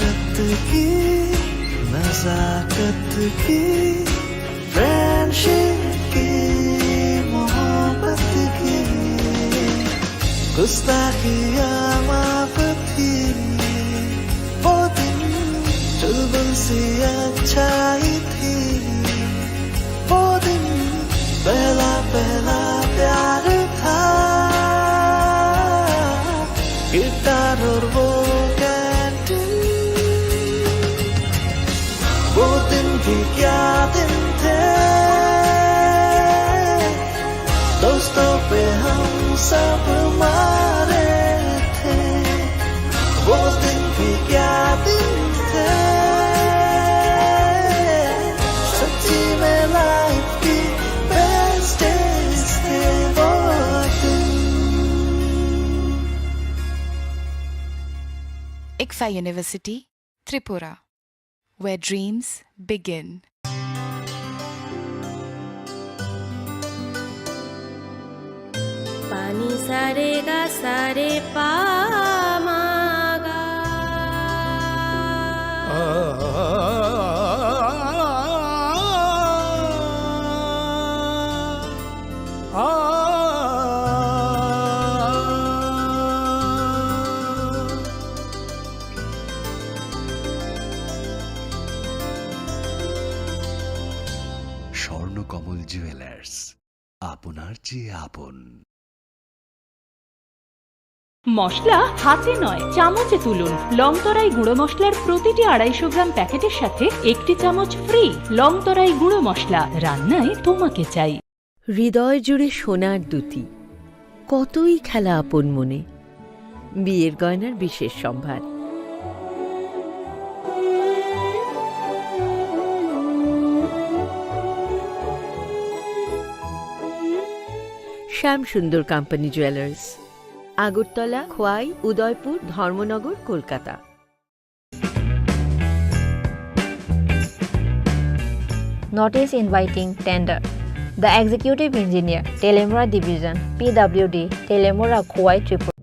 की नजाकत की फ्रेंडशिप की मोहब्बत की गुस्ताखियाँ माफ थी वो दिन चुलबुल सी अच्छाई थी वो दिन पहला पहला प्यार था गिटार और वो कैंटीन वो दिन भी क्या दिन थे दोस्तों पे हम सब मारे थे वो दिन भी क्या दिन थे सच्ची में लाइफ की बेस्ट डेज थे वो दिन ICFA University, Tripura, where dreams begin. पानी सारे गा सारे पामागा স্বর্ণকমল জুয়েলার্স আপনার চেয়ে আপন। মশলা হাতে নয় চামচে তুলুন। লংতরাই গুঁড়ো মশলার প্রতিটি 250 গ্রাম প্যাকেটের সাথে 1টি চামচ ফ্রি। লংতরাই গুঁড়ো মশলা, রান্নায় তোমাকে চাই। হৃদয় জুড়ে সোনার দুটি, কতই খেলা আপন মনে। বিয়ের গয়নার বিশেষ সম্ভার। Shyam Sundar company jewellers, Agartala, Khowai, Udaipur, Dharmanagar, Kolkata. Notice inviting tender. The Executive Engineer, Telemora Division, PWD, Telemora, Khowai, Tripura.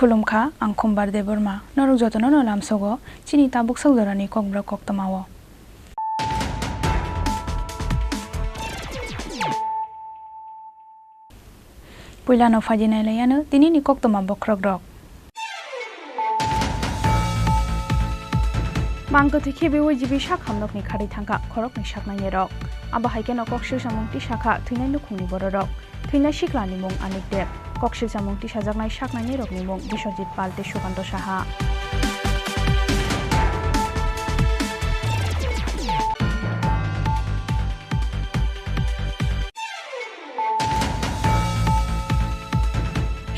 खुलुमखा आं खम्बार दे बोरमा नरक जतन न लामसगो चिनि ताबुक सौदरानि kokborok koktamawo पुइलानो फाजिनाय लायानो दिनैनि koktoma bokrok rok Mangkoti khibi jibi shakham nokni khari thangka khorok ni shaknai nerok aba haike no kokshil samung ti shakha thuinai nukhungni bororok thuinai shiklani mung anik deb kokshil samung ti sajaknai shaknai nerok ni mung Biswajit Palte Sukanto Saha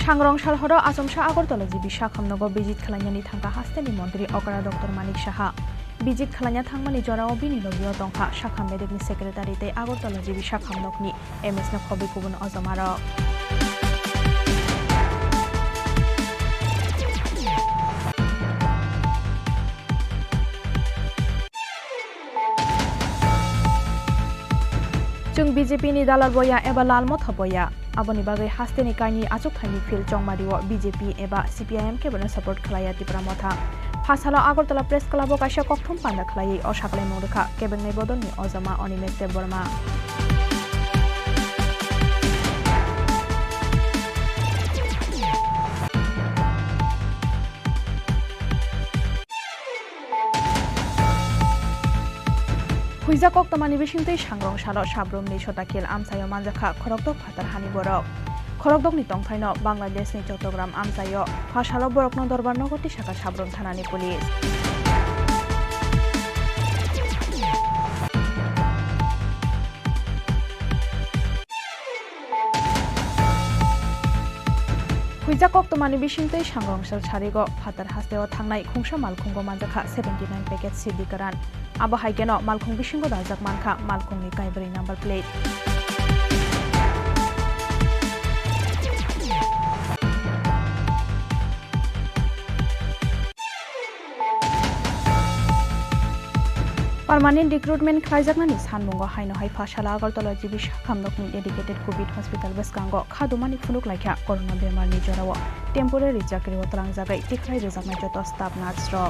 Sangrong Shalhoro Asomsha Agortola jibi shakham nogo bijit khalanyani thangka hasteni mantri Okara Dr. Manik Saha bijit khalanya thangmani jorao bini logio tongkha shakham medikni secretary tei Agortola jibi shakham nokni MS na khobi kubun ozamaro Chung BJP ni dalar boya eba lalmo thaboya aboni bagai hasteni kaini achuk thaini fil chongmariwo BJP eba CPIM ke bana support khlaya tipra motha Phasalo Agartala Press Club o kaisa kokthom panda khlai o saklai mongrekha kebengnai bodoni ozama Onimesh Deborma Huiza koktomani bishingtei sangrong salo sabrum ni sotakil amsayo manjakha khorokdok phatar hani borok khorokdok ni tongthaino Bangladesh ni Chattogram amsayo phasalo borokno dorbar nogoti shaka sabrum thanani police Huiza koktomani bishingtei sangrong sal charigo phatar hasteo thangnai khungsa malkhungo manjakha 79 packet CD karan abo haikeno malkhung bishingo dajak mankha malkhungni kaibri number plate Permanent recruitment khlaijaknani sanmungo haino hai Phasala Agartala jibi shakham nokni dedicated COVID hospital beskango khadumani phunuk laikha corona bemar ni jorao temporary chakri watrang jagai tikhlai rejaknai joto staff nurse ro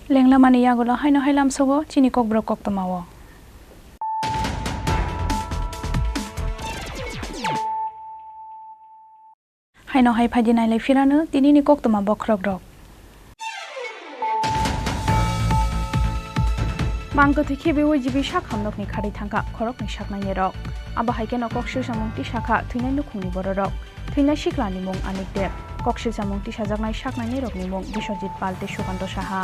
Lengla mani yagola haino hailam sogo Chini Kokborok koktamawo Haino hai phadinai lai firano tinini koktama bokrogrok Mangkoti khibi jibi shakham nokni khari thangka khorok ni shaknai nerok aba haike no kokshil samung ti shakha thuinai nukhungni bororok thuinai shiklani mung anik deb kokshil samung ti sajaknai shaknai nerok ni mung Biswajit Palte Sukanto Saha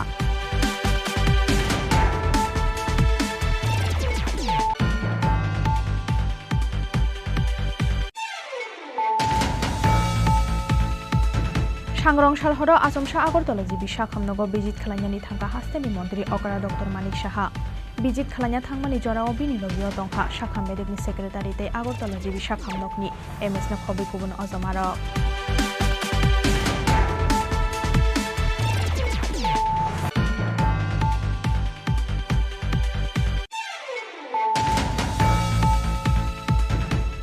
Sangrong Shalhoro Asomsha Agortola jibi shakham nogo bijit khalanyani thangka hasteni mantri Okara Dr. Manik Saha bijit khalanya thangmani jorao bini logio tongkha shakham medikni secretary tei Agortola jibi shakham nokni MS na khobi kubun ozamaro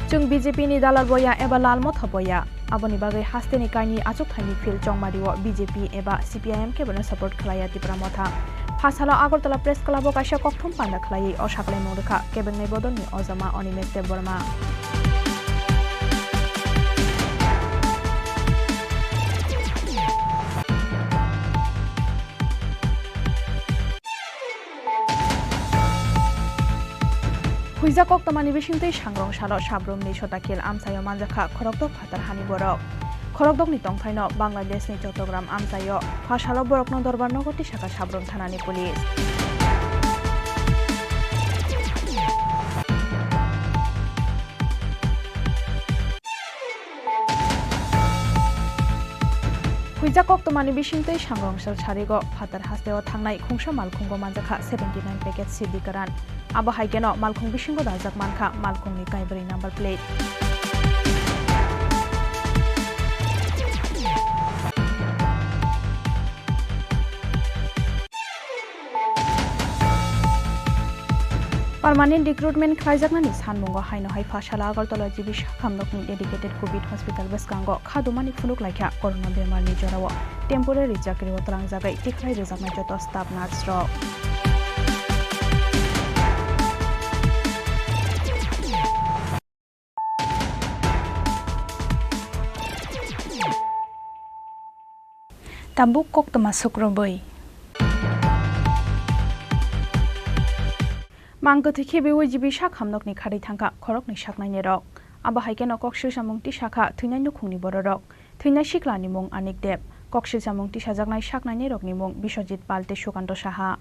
Chung BJP ni dalar boya eba lalmo thaboya aboni bagai hasteni kaini achuk thaini fil chongmariwo BJP eba CPIM ke bana support khlaya tipra motha Phasalo Agartala Press Club o kaisa kokthom panda khlai o saklai mongrekha kebengnai bodoni ozama Onimesh Deborma Huiza koktomani bishingtei sangrong salo sabrum ni sotakil amsayo manjakha khorokdok phatar hani borok khorokdok ni tongthaino Bangladesh ni Chattogram amsayo phasalo borokno dorbar nogoti shaka sabrum thanani police Huiza koktomani bishingtei sangrong sal charigo phatar hasteo thangnai khungsa malkhungo manjakha 79 packet CD karan abo haikeno malkhung bishingo dajak mankha malkhungni kaibri number plate permanent recruitment खालायजाकनानि सानमुंगो हायनोहाय पाठशाला Agartala GB साखामनकनि dedicated covid hospital बेसकांगो खादुमानि फुनुक लायखा corona बेमारनि जराव टेम्परारि चाकरि तलांजागै तिख्राय रोजाबनाय जत स्टाफ नार्स रक Tabuk kok termasuk roboy. Mangko thike bewo jibi sak hamnokni khari thangka khorokni saknaini rok. Abahai no koksil samungti saka thunai nukhungni boro rok. Thunai siklani mung Anik Deb. Koksil samungti sajaknai saknaini rokni mung Biswajit Palte Sukanto Saha.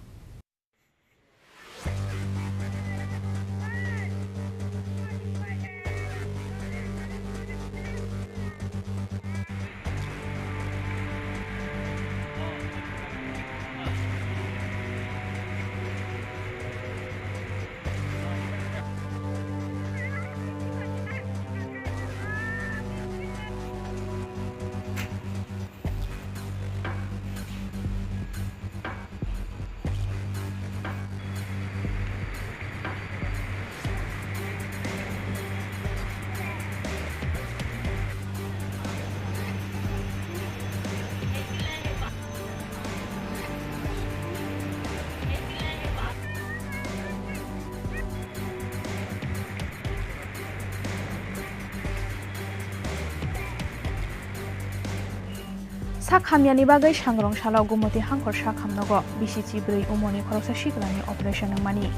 Sakhamyani bagai sangrong salau gumoti hangkor sakhamnogo bisici brei umoni khoroksa siklani operation mani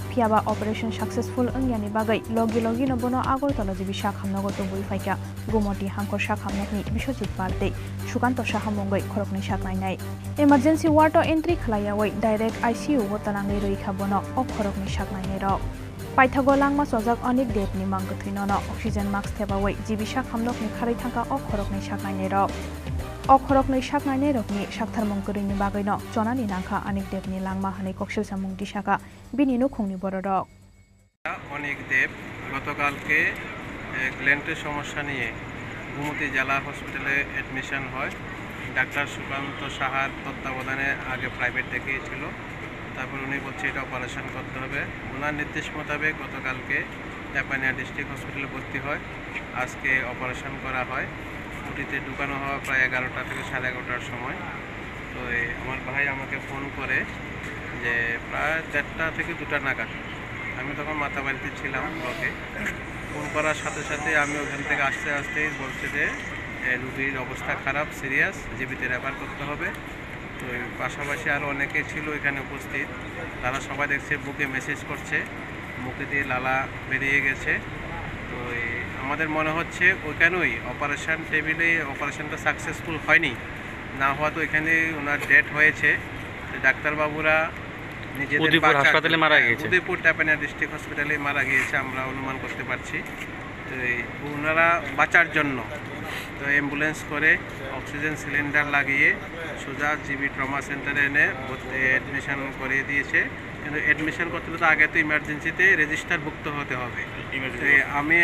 piaba operation successful engyani bagai logi no bono agortala jibi sakhamnogo to bui faika gumoti hangkor sakhamnokni Biswajit Palte Sukanto Sahamongai khorokni saknainai emergency ward entry khlaiawai direct ICU go talangai roikha bono ok khorokni saknainai rok Paithago langma sojak Anik Deb ni mangko thinono oxygen mask thebawai jibi sakhamnokni kharai thangka ok khorokni saknainai rok Okhorokni saknainai rokni sakthar mongkorini bagaino chonani nangkha Anik Debni langma hanai koksil samungti saka bini nukhungni boro rok Anik Deb গতকালকে গ্ল্যান্ডের সমস্যা নিয়ে গুমতি জেলা হসপিটালে admission হয় doctor Sukanta সাহার তত্ত্বাবধানে আগে private দেখিয়েছিল তারপর উনি বলছে এটা অপারেশন করতে হবে ওনার নির্দেশ মোতাবেক গতকালকে জাপানিয়া ডিস্ট্রিক্ট হসপিটালে ভর্তি হয় আজকে অপারেশন করা হয় ওটিতে ঢুকানো হওয়া প্রায় 11টা থেকে 11:30টার সময় তো আমার ভাই আমাকে ফোন করে যে প্রায় 1:30 থেকে 2টা নাগাদ আমি তখন মাতাবাড়িতে ছিলাম ব্লকে ফোন করার সাথে সাথে আমি ওখান থেকে আসতেই বলছে যে রোগীর অবস্থা খারাপ সিরিয়াস জীবিতে রেফার করতে হবে তো পাশাপাশি আরও অনেকে ছিল এখানে উপস্থিত তারা সবাই দেখছে বুকে মেসেজ করছে মুখে দিয়ে লালা বেরিয়ে গেছে তো আমাদের মনে হচ্ছে ওইখানেই অপারেশন টেবিলে অপারেশনটা সাকসেসফুল হয়নি না হওয়া তো এখানে ওনার ডেথ হয়েছে ডাক্তারবাবুরা নিজেদের হাসপাতালে মারা গিয়েছে উদয়পুর জাপানিয়া ডিস্ট্রিক্ট হসপিটালে মারা গিয়েছে আমরা অনুমান করতে পারছি তো ওনারা বাঁচার জন্য তো অ্যাম্বুলেন্স করে অক্সিজেন সিলিন্ডার লাগিয়ে সোজা জিবি ট্রমা সেন্টারে এনে অ্যাডমিশন করিয়ে দিয়েছে কিন্তু অ্যাডমিশন করতে তো আগে তো ইমার্জেন্সিতে রেজিস্টারভুক্ত হতে হবে আমি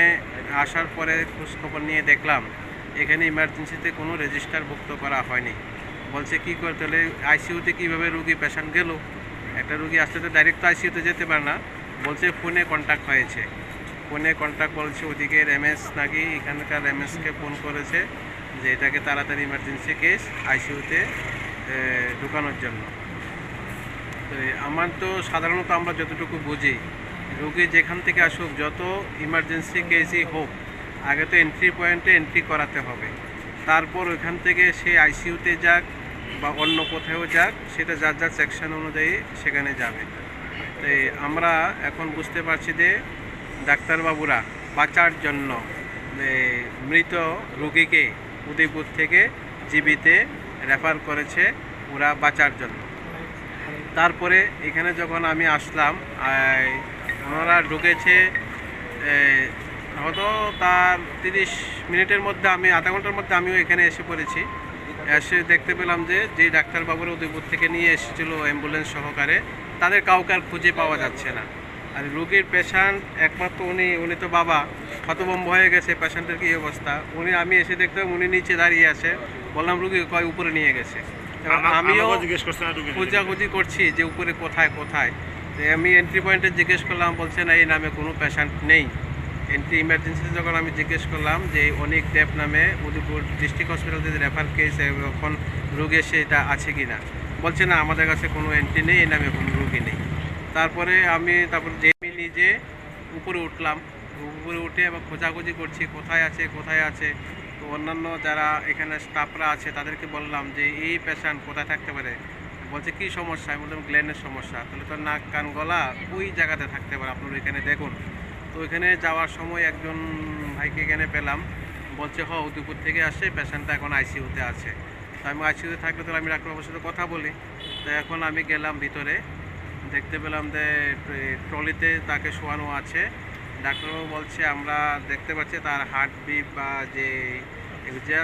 আসার পরে খোঁজখবর নিয়ে দেখলাম এখানে ইমার্জেন্সিতে কোনো রেজিস্টারভুক্ত করা হয়নি বলছে কী করতে হলে আইসিইউতে কীভাবে রুগী পেশেন্ট গেল একটা রুগী আসতে তো ডাইরেক্ট তো আইসিইউতে যেতে পারে না বলছে ফোনে কন্ট্যাক্ট হয়েছে ফোনে কন্ট্যাক্ট বলছে ওদিকে এমএস নাকি এখানকার এমএসকে ফোন করেছে যে এটাকে তাড়াতাড়ি ইমার্জেন্সি কেস আইসিইউতে ঢুকানোর জন্য তো আমার তো সাধারণত আমরা যতটুকু বুঝি রোগী যেখান থেকে আসুক যত ইমার্জেন্সি কেসই হোক আগে তো এন্ট্রি পয়েন্টে এন্ট্রি করাতে হবে তারপর ওইখান থেকে সে আইসিইউতে যাক বা অন্য কোথাও যাক সেটা যার যার সেকশন অনুযায়ী সেখানে যাবে তো আমরা এখন বুঝতে পারছি যে ডাক্তারবাবুরা বাঁচার জন্য মৃত রোগীকে উদয়পুর থেকে জিবিতে রেফার করেছে ওরা বাঁচার জন্য তারপরে এখানে যখন আমি আসলাম ওনারা ঢুকেছে হয়তো তার 30 মিনিটের মধ্যে আমি আধা ঘন্টার মধ্যে আমিও এখানে এসে পড়েছি এসে দেখতে পেলাম যে ডাক্তারবাবুরা উদয়পুর থেকে নিয়ে এসেছিলো অ্যাম্বুলেন্স সহকারে তাদের কাউকে আর খুঁজে পাওয়া যাচ্ছে না আর রোগীর পেশেন্ট একমাত্র উনি তো বাবা হতভম্ব হয়ে গেছে পেশেন্টের কী অবস্থা আমি এসে দেখতাম উনি নিচে দাঁড়িয়ে আছে বললাম রোগী কয় উপরে নিয়ে গেছে আমিও খোঁজাখুঁজি করছি যে উপরে কোথায় তো আমি এন্ট্রি পয়েন্টে জিজ্ঞেস করলাম, বলছে না এই নামে কোনো পেশেন্ট নেই। এন্ট্রি ইমার্জেন্সিতে যখন আমি জিজ্ঞেস করলাম যে অনেক দেব নামে উদয়পুর ডিস্ট্রিক্ট হসপিটাল যদি রেফার কেস এখন রোগী এসে এটা আছে কি না, বলছে না আমাদের কাছে কোনো এন্ট্রি নেই, এই নামে কোনো রোগী নেই। তারপরে আমি যে নিজে উপরে উঠলাম, উপরে উঠে আবার খোঁজাখুঁজি করছি কোথায় আছে। তো অন্যান্য যারা এখানে স্টাফরা আছে তাদেরকে বললাম যে এই পেশেন্ট কোথায় থাকতে পারে। বলছে কী সমস্যা? আমি বললাম গ্ল্যান্ডের সমস্যা। তাহলে তো নাক কান গলা ওই জায়গাতে থাকতে পারে, আপনারা এখানে দেখুন। তো ওইখানে যাওয়ার সময় একজন ভাইকে এখানে পেলাম, বলছে উদয়পুর থেকে আসছে, পেশেন্টটা এখন আইসিইউতে আছে। তো আমি আইসিইউতে থাকলে তো আমি ডাক্তারবাবুর সাথে কথা বলি। তো এখন আমি গেলাম ভিতরে, দেখতে পেলাম যে ট্রলিতে তাকে শোয়ানো আছে। ডাক্তারবাবু বলছে আমরা দেখতে পাচ্ছি তার হার্টবিট বা যে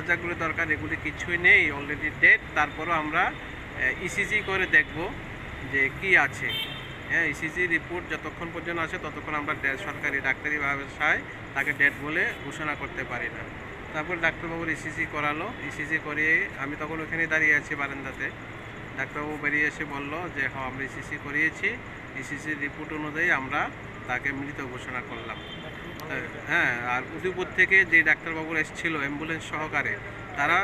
যাগুলো দরকার এগুলি কিছুই নেই, অলরেডি ডেড। তারপরও আমরা ইসিজি করে দেখব যে কি আছে। হ্যাঁ, ইসিজি রিপোর্ট যতক্ষণ পর্যন্ত আসে ততক্ষণ আমরা সরকারি ডাক্তারি ভাষায় তাকে ডেড বলে ঘোষণা করতে পারি না। তারপর ডাক্তারবাবুর ইসিজি করালো। ইসিজি করিয়ে আমি তখন ওখানে দাঁড়িয়ে আছি বারান্দাতে। ডাক্তারবাবু বেরিয়ে এসে বলল যে আমরা ইসিজি করিয়েছি, ইসিজি রিপোর্ট অনুযায়ী আমরা তাকে মৃত ঘোষণা করলাম। হ্যাঁ, আর উদয়পুর থেকে যে ডাক্তারবাবুরা এসেছিল অ্যাম্বুলেন্স সহকারে, তারা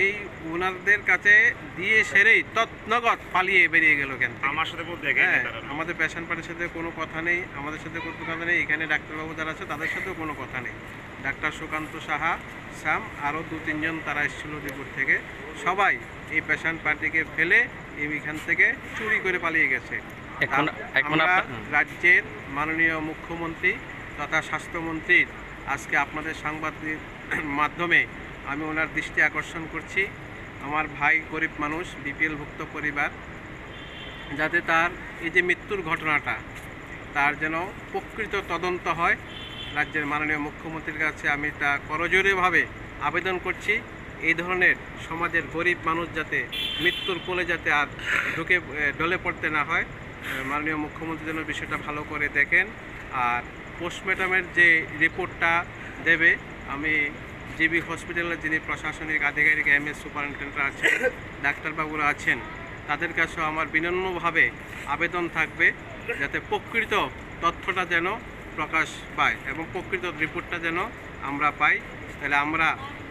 এই ওনাদের কাছে দিয়ে সেরেই তৎনগত পালিয়ে বেরিয়ে গেল কেন। আমার সাথে আমাদের পেশেন্ট পার্টির সাথে কোনো কথা নেই, আমাদের সাথে কোনো কথা নেই, এখানে ডাক্তারবাবু যারা আছে তাদের সাথেও কোনো কথা নেই। ডাক্তার সুকান্ত সাহা, শ্যাম, আরও 2-3 জন তারা এসেছিল উদয়পুর থেকে, সবাই এই পেশেন্ট পার্টিকে ফেলে এইখান থেকে চুরি করে পালিয়ে গেছে। আমরা রাজ্যের মাননীয় মুখ্যমন্ত্রী তথা স্বাস্থ্যমন্ত্রীর আজকে আপনাদের সাংবাদিক মাধ্যমে আমি ওনার দৃষ্টি আকর্ষণ করছি। আমার ভাই গরিব মানুষ, বিপিএলভুক্ত পরিবার, যাতে তার এই যে মৃত্যুর ঘটনাটা তার যেন প্রকৃত তদন্ত হয়। রাজ্যের মাননীয় মুখ্যমন্ত্রীর কাছে আমি তা করজোড়েভাবে আবেদন করছি। এই ধরনের সমাজের গরিব মানুষ যাতে মৃত্যুর কোলে যাতে আর ডলে পড়তে না হয়, মাননীয় মুখ্যমন্ত্রী যেন বিষয়টা ভালো করে দেখেন। আর পোস্টমর্টমের যে রিপোর্টটা দেবে, আমি জিবি হসপিটালের যিনি প্রশাসনিক আধিকারিক এমএস সুপারিনটেন্ডেন্ট আছেন, ডাক্তারবাবুরা আছেন, তাদের কাছেও আমার বিনম্রভাবে আবেদন থাকবে যাতে প্রকৃত তথ্যটা যেন প্রকাশ পায় এবং প্রকৃত রিপোর্টটা যেন আমরা পাই। তাহলে আমরা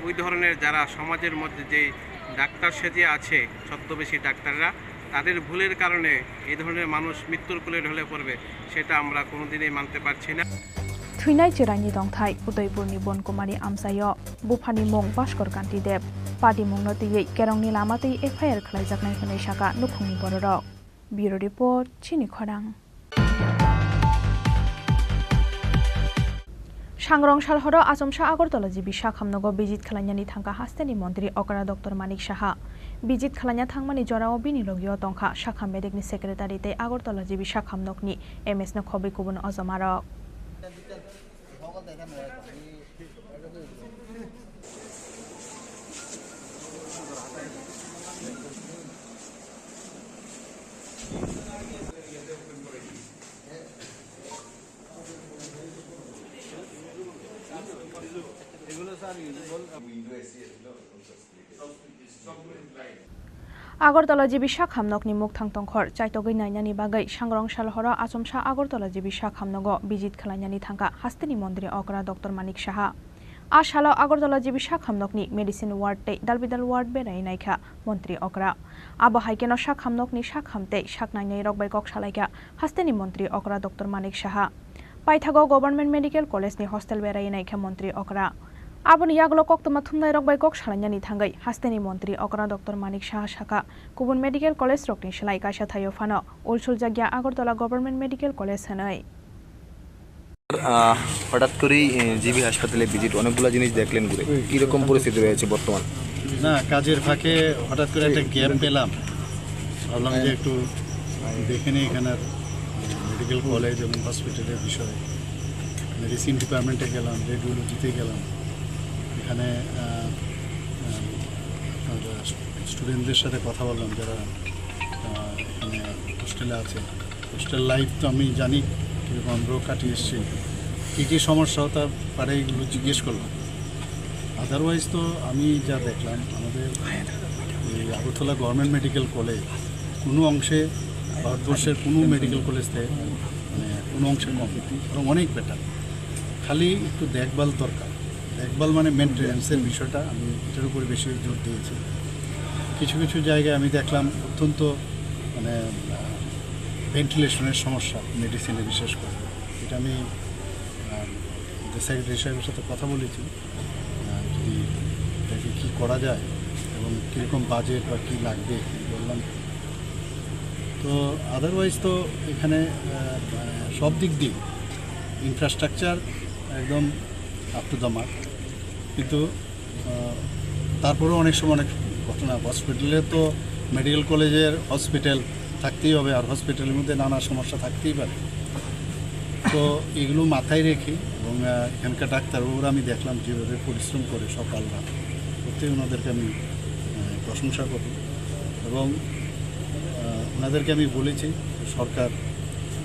ওই ধরনের যারা সমাজের মধ্যে যে ডাক্তার সেজে আছে ছদ্মবেশী ডাক্তাররা, তাদের ভুলের কারণে এই ধরনের মানুষ মৃত্যুর কোলে ঢলে পড়বে, সেটা আমরা কোনোদিনই মানতে পারছি না। থুইনাই চিরাইনি দংথাই উদয়পুরনি বনকুমাरी আমসাयो बुफानि मुं भास्कर कान्ति देव पार्टी मुं नतियै केरंनि लामातै एफआईआर खालायजाकनाय होनाय साका नुफुंनि बररक। ब्यूरो रिपोर्ट चिनि खरां। सांग्रं सालहर आसमसा आगरतला जिबि साखामनगो बिजित खालायनायनि थांखा हास्तेनि मन्त्री अकरा डक्टर मानिक साहा बिजित खालायना थांमानि जराव बिनि लगियाव दंखा साखाम मेडिकनि सेक्रेटारि तै आगरतला जिबि साखामनगनि एमएस नो खबि गुबुन अजमारक। आगरतला जिबि साखामनगनि मुखथां तंखर चाइतगै नायनायनि बागै सांग्रं सालहर आसमसा आगरतला जिबि साखामनगो बिजित खालायनायनि थांखा हास्तेनि मन्त्री अकरा डक्टर मानिक साहा आ साल आगरतला जिबि साखामनगनि मेडिसिन वार्ड तै दालबिदाल वार्ड बेरायनायखा मन्त्री अकरा आबो हाइकेनो साखामनगनि साखामते साकनायनाय रगबाय गक सालायखा हास्तेनि मन्त्री अकरा डक्टर मानिक साहा पाइथागो गभर्नमेन्ट मेडिकल कलेजनि हस्टेल बेरायनायखा मन्त्री अकरा आबोनि यागलो कक्तमा थुमनाय रगबाय गक सालायनायनि थांगै हास्तेनि मन्त्री अकरा डक्टर मानिक साहा साका गुबुन मेडिकल कलेज रकनि सोलाय कायसा थायो फानो उलसुल जायगा आगरतला गभर्नमेन्ट मेडिकल कलेज होनाय। হঠাৎ করেই জিবি হাসপাতালে ভিজিট, অনেকগুলো জিনিস দেখলেন ঘুরে, কীরকম পরিস্থিতি রয়েছে বর্তমান? না, কাজের ফাঁকে হঠাৎ করে একটা গ্যাপ পেলাম, ভাবলাম যে একটু দেখে নিই এখানের মেডিকেল কলেজ এবং হসপিটালের বিষয়ে। মেডিসিন ডিপার্টমেন্টে গেলাম, রেডিওলজিতে গেলাম, এখানে স্টুডেন্টদের সাথে কথা বললাম যারা এখানে হোস্টেলে আছে। হোস্টেল লাইফ তো আমি জানি কীরকম, আমরাও কাটিয়ে এসেছি, কী কী সমস্যা তার পারে এগুলো জিজ্ঞেস করলাম। আদারওয়াইজ তো আমি যা দেখলাম আমাদের এই আগরতলা গভর্নমেন্ট মেডিকেল কলেজ কোনো অংশে ভারতবর্ষের কোনো মেডিকেল কলেজ থেকে মানে কোনো অংশে কম এবং অনেক বেটার। খালি একটু দেখভাল দরকার। দেখভাল মানে মেনটেন্যান্সের বিষয়টা আমি এটার উপরে বেশি জোর দিয়েছি। কিছু কিছু জায়গায় আমি দেখলাম অত্যন্ত মানে ভেন্টিলেশনের সমস্যা মেডিসিনে বিশেষ করে। এটা আমি যে সেক্রেটারি সাহেবের সাথে কথা বলেছি, যদি এটাকে কী করা যায় এবং কীরকম বাজেট বা কী লাগবে বললাম। তো আদারওয়াইজ তো এখানে সব দিক দিয়ে ইনফ্রাস্ট্রাকচার একদম আপ টু দ্য মার্ক, কিন্তু তারপরেও অনেক সময় অনেক ঘটনা। হসপিটালে তো মেডিকেল কলেজের হসপিটাল থাকতেই হবে, আর হসপিটালের মধ্যে নানা সমস্যা থাকতেই পারে। তো এগুলো মাথায় রেখে এবং এখানকার ডাক্তারবাবুরা আমি দেখলাম যেভাবে পরিশ্রম করে সকাল রাত, প্রত্যেক ওনাদেরকে আমি প্রশংসা করি এবং ওনাদেরকে আমি বলেছি সরকার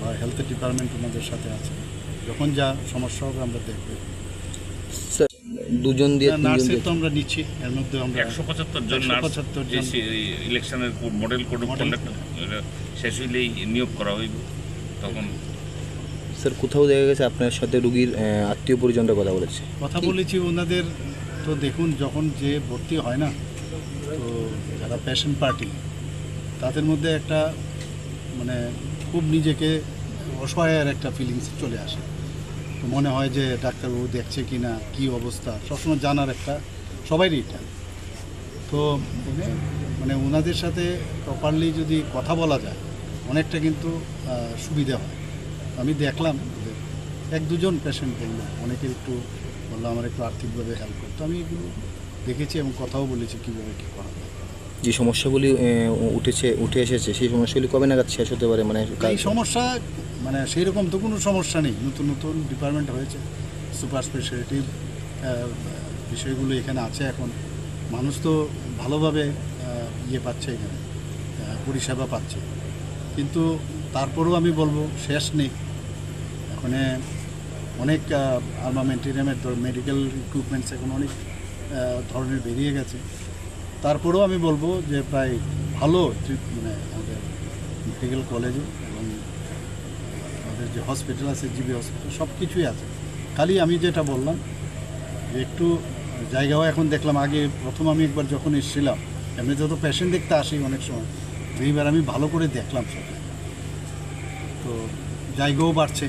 বা হেলথ ডিপার্টমেন্ট ওনাদের সাথে আছে, যখন যা সমস্যা হবে আমরা দেখব। স্যার দুজন দিয়ে নার্সের তো আমরা নিচ্ছি, এর মধ্যে আমরা 175 জন নার্স ইলেকশনের মডেল কোড অফ কন্ডাক্ট শেষ হইলেই নিয়োগ করা হইব। তখন স্যার কোথাও দেখা গেছে আপনার সাথে রুগীর আত্মীয় পরিজনরা কথা বলেছি ওনাদের। তো দেখুন, যখন যে ভর্তি হয় না, তো যারা পেশেন্ট পার্টি তাদের মধ্যে একটা মানে খুব নিজেকে অসহায়ের একটা ফিলিংস চলে আসে। তো মনে হয় যে ডাক্তারবাবু দেখছে কি না, কী অবস্থা, সবসময় জানার একটা সবাইরই এটা। তো মানে ওনাদের সাথে প্রপারলি যদি কথা বলা যায় অনেকটা কিন্তু সুবিধা হয়। আমি দেখলাম এক দুজন পেশেন্ট বললো, অনেকের একটু বললো আমার একটু আর্থিকভাবে হেল্প করতো। আমি এগুলো দেখেছি এবং কথাও বলেছি কীভাবে কী করা যায়। যে সমস্যাগুলি উঠে এসেছে সেই সমস্যাগুলি কবে নাগাদ শেষ হতে পারে? মানে এই সমস্যা মানে সেই রকম তো কোনো সমস্যা নেই। নতুন নতুন ডিপার্টমেন্ট হয়েছে, সুপার স্পেশালিটি বিষয়গুলো এখানে আছে। এখন মানুষ তো ভালোভাবে পাচ্ছে, এখানে পরিষেবা পাচ্ছে, কিন্তু তারপরেও আমি বলবো শেষ নেই। এখানে অনেক আর্মামেন্টেরিয়ামের মেডিকেল ইকুইপমেন্টস এখন অনেক ধরনের বেরিয়ে গেছে। তারপরেও আমি বলবো যে প্রায় ভালো মানে আমাদের মেডিকেল কলেজে এবং আমাদের যে হসপিটাল আছে, জিবি হসপিটাল, সব কিছুই আছে। খালি আমি যেটা বললাম যে একটু জায়গাও এখন দেখলাম, আগে প্রথম আমি একবার যখন এসেছিলাম, এমনিতে তো পেশেন্ট দেখতে আসি অনেক সময়, এইবার আমি ভালো করে দেখলাম সেটা। তো জায়গাও বাড়ছে,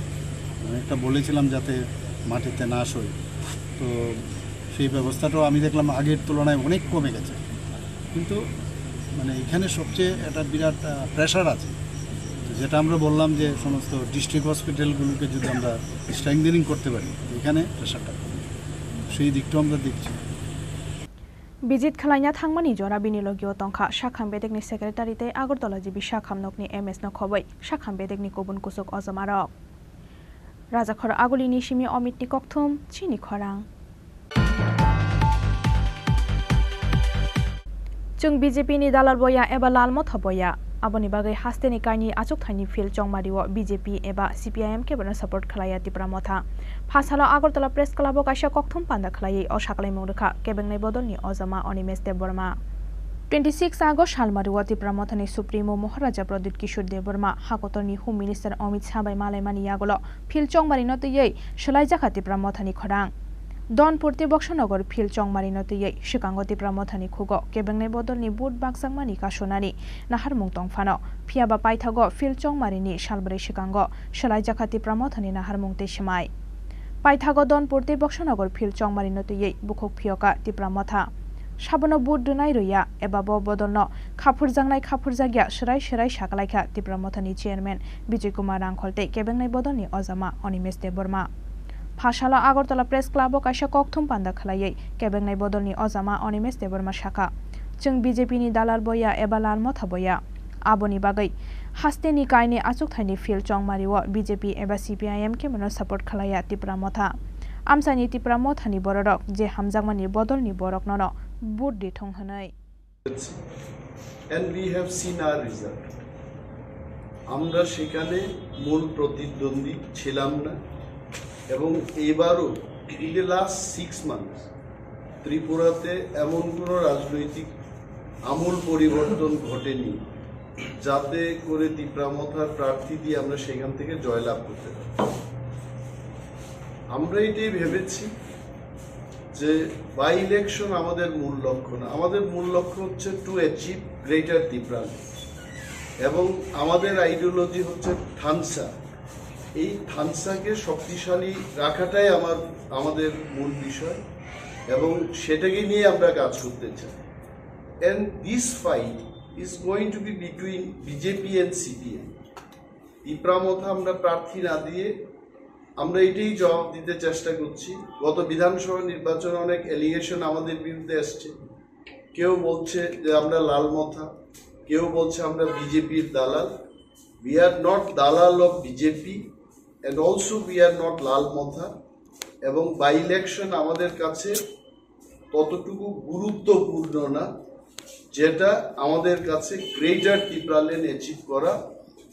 অনেকটা বলেছিলাম যাতে মাটিতে না সই, তো সেই ব্যবস্থাটাও আমি দেখলাম আগের তুলনায় অনেক কমে গেছে। কিন্তু মানে এখানে সবচেয়ে একটা বিরাট প্রেশার আছে, যেটা আমরা বললাম যে সমস্ত ডিস্ট্রিক্ট হসপিটালগুলোকে যদি আমরা স্ট্রেংথেনিং করতে পারি, এখানে প্রেশারটা কমে, সেই দিকটাও আমরা দেখছি। বিজিত খালাইনা থাংমানি জरा बिनिलगियो तंखा शाखाम बेदेकनि सेक्रेटारिते आगरतला जिबि शाखाम नकनि एमएस नखबै शाखाम बेदेकनि गुबुन कुसुक अजमारक राजाखर आगुलिनि सिमि अमितनि कक्थुम चिनि खरां जों बीजेपीनि दालाल बया एबा लालमत हबया आबनि बागै हास्तेनि काइनि आचुक थाइनि फिल चंमारिओ बीजेपी एबा सीपीआईएम केबनो सपोर्ट खलाया तिप्रा मथा फासाला आगरतला प्रेस क्लाबो काइसा कक्थुम पान्दा खलायै असाकलाय मुंडखा केबेंनाय बदलनि अजमा अनिमेश देबबर्मा 26 आगस्ट सालमारिओ तिप्रा मथानि सुप्रीमो महाराजा प्रदीप किशोर देबबर्मा हाकतरनि होम मिनिस्टार अमित शाहबाय मालायमानि यागल फिल चंमारि नतयै सलायजाखा तिप्रा मथानि खरां दनपुरति बक्सनगर फिल चंमारि नतयै सिकांग तिप्रा मथानि खुग केबेंनाय बदलनि बुट बाक्सांमानि कासोनानि नाहारमुं तंफानो फियाबा पाइथागो फिल चंमारिनि सालब्रै सिकांग सलायजाखा तिप्रा मथानि नाहारमुं तेसमाय पाइथागो दनपुरति बक्सनगर फिल चंमारि नतयै बुखुक फियका तिप्रा मथा साबनो बुट दुनाय रैया एबा बदलनो खाफुरजांनाय खाफुरजागिया सराय सराय साकलायखा तिप्रा मथानि चेयारमैन विजय कुमार रांखलते केबेंनाय बदलनि अजामा अनिमेश देबबर्मा फासाला आगरतला प्रेस क्लाबो काइसा कक्थुम पान्दा खलायै केबेंनाय बदलनि अजामा अनिमेश देबबर्मा शाखा जों बीजेपीनि दालाल बया एबा लालमथा बया आबनि बागै हास्तेनि काइनि आचुक थाइनि फिल चंमारिओ बीजेपी एबा सीपीआईएम केबेनो सपोर्ट खलाया तिप्रा मथा आमसानि तिप्रा मथानि बररक जे हामजांमानि बदलनि बरक नन बुट दिथं होनाय and we have seen our result আমরা সেখানে মূল প্রতিদ্বন্দ্বী ছিলাম না এবং এবারও in the last 6 months ত্রিপুরাতে এমন কোনো রাজনৈতিক আমূল পরিবর্তন ঘটেনি যাতে করে তীব্রামথার প্রার্থী দিয়ে আমরা সেখান থেকে জয়লাভ করতে পারি। আমরা এটাই ভেবেছি যে বাই ইলেকশন আমাদের মূল লক্ষ্য না, আমাদের মূল লক্ষ্য হচ্ছে টু অ্যাচিভ গ্রেটার ত্রিপুরা, এবং আমাদের আইডিওলজি হচ্ছে থানসা। এই থানসাকে শক্তিশালী রাখাটাই আমাদের মূল বিষয়, এবং সেটাকে নিয়ে আমরা কাজ করতে চাই। And this fight is going to B between BJP and CPM. Tripura আমরা প্রার্থী না দিয়ে আমরা এটাই জবাব দিতে চেষ্টা করছি। গত বিধানসভা নির্বাচনে অনেক এলিগেশন আমাদের বিরুদ্ধে আসছে। কেউ বলছে যে আমরা লালমথা, কেউ বলছে আমরা বিজেপির দালাল। উই আর নট দালাল of BJP and also we are not লালমথা। এবং বাই ইলেকশন আমাদের কাছে ততটুকু গুরুত্বপূর্ণ না যেটা আমাদের কাছে গ্রেটার ত্রিপুরা অ্যাচিভ করা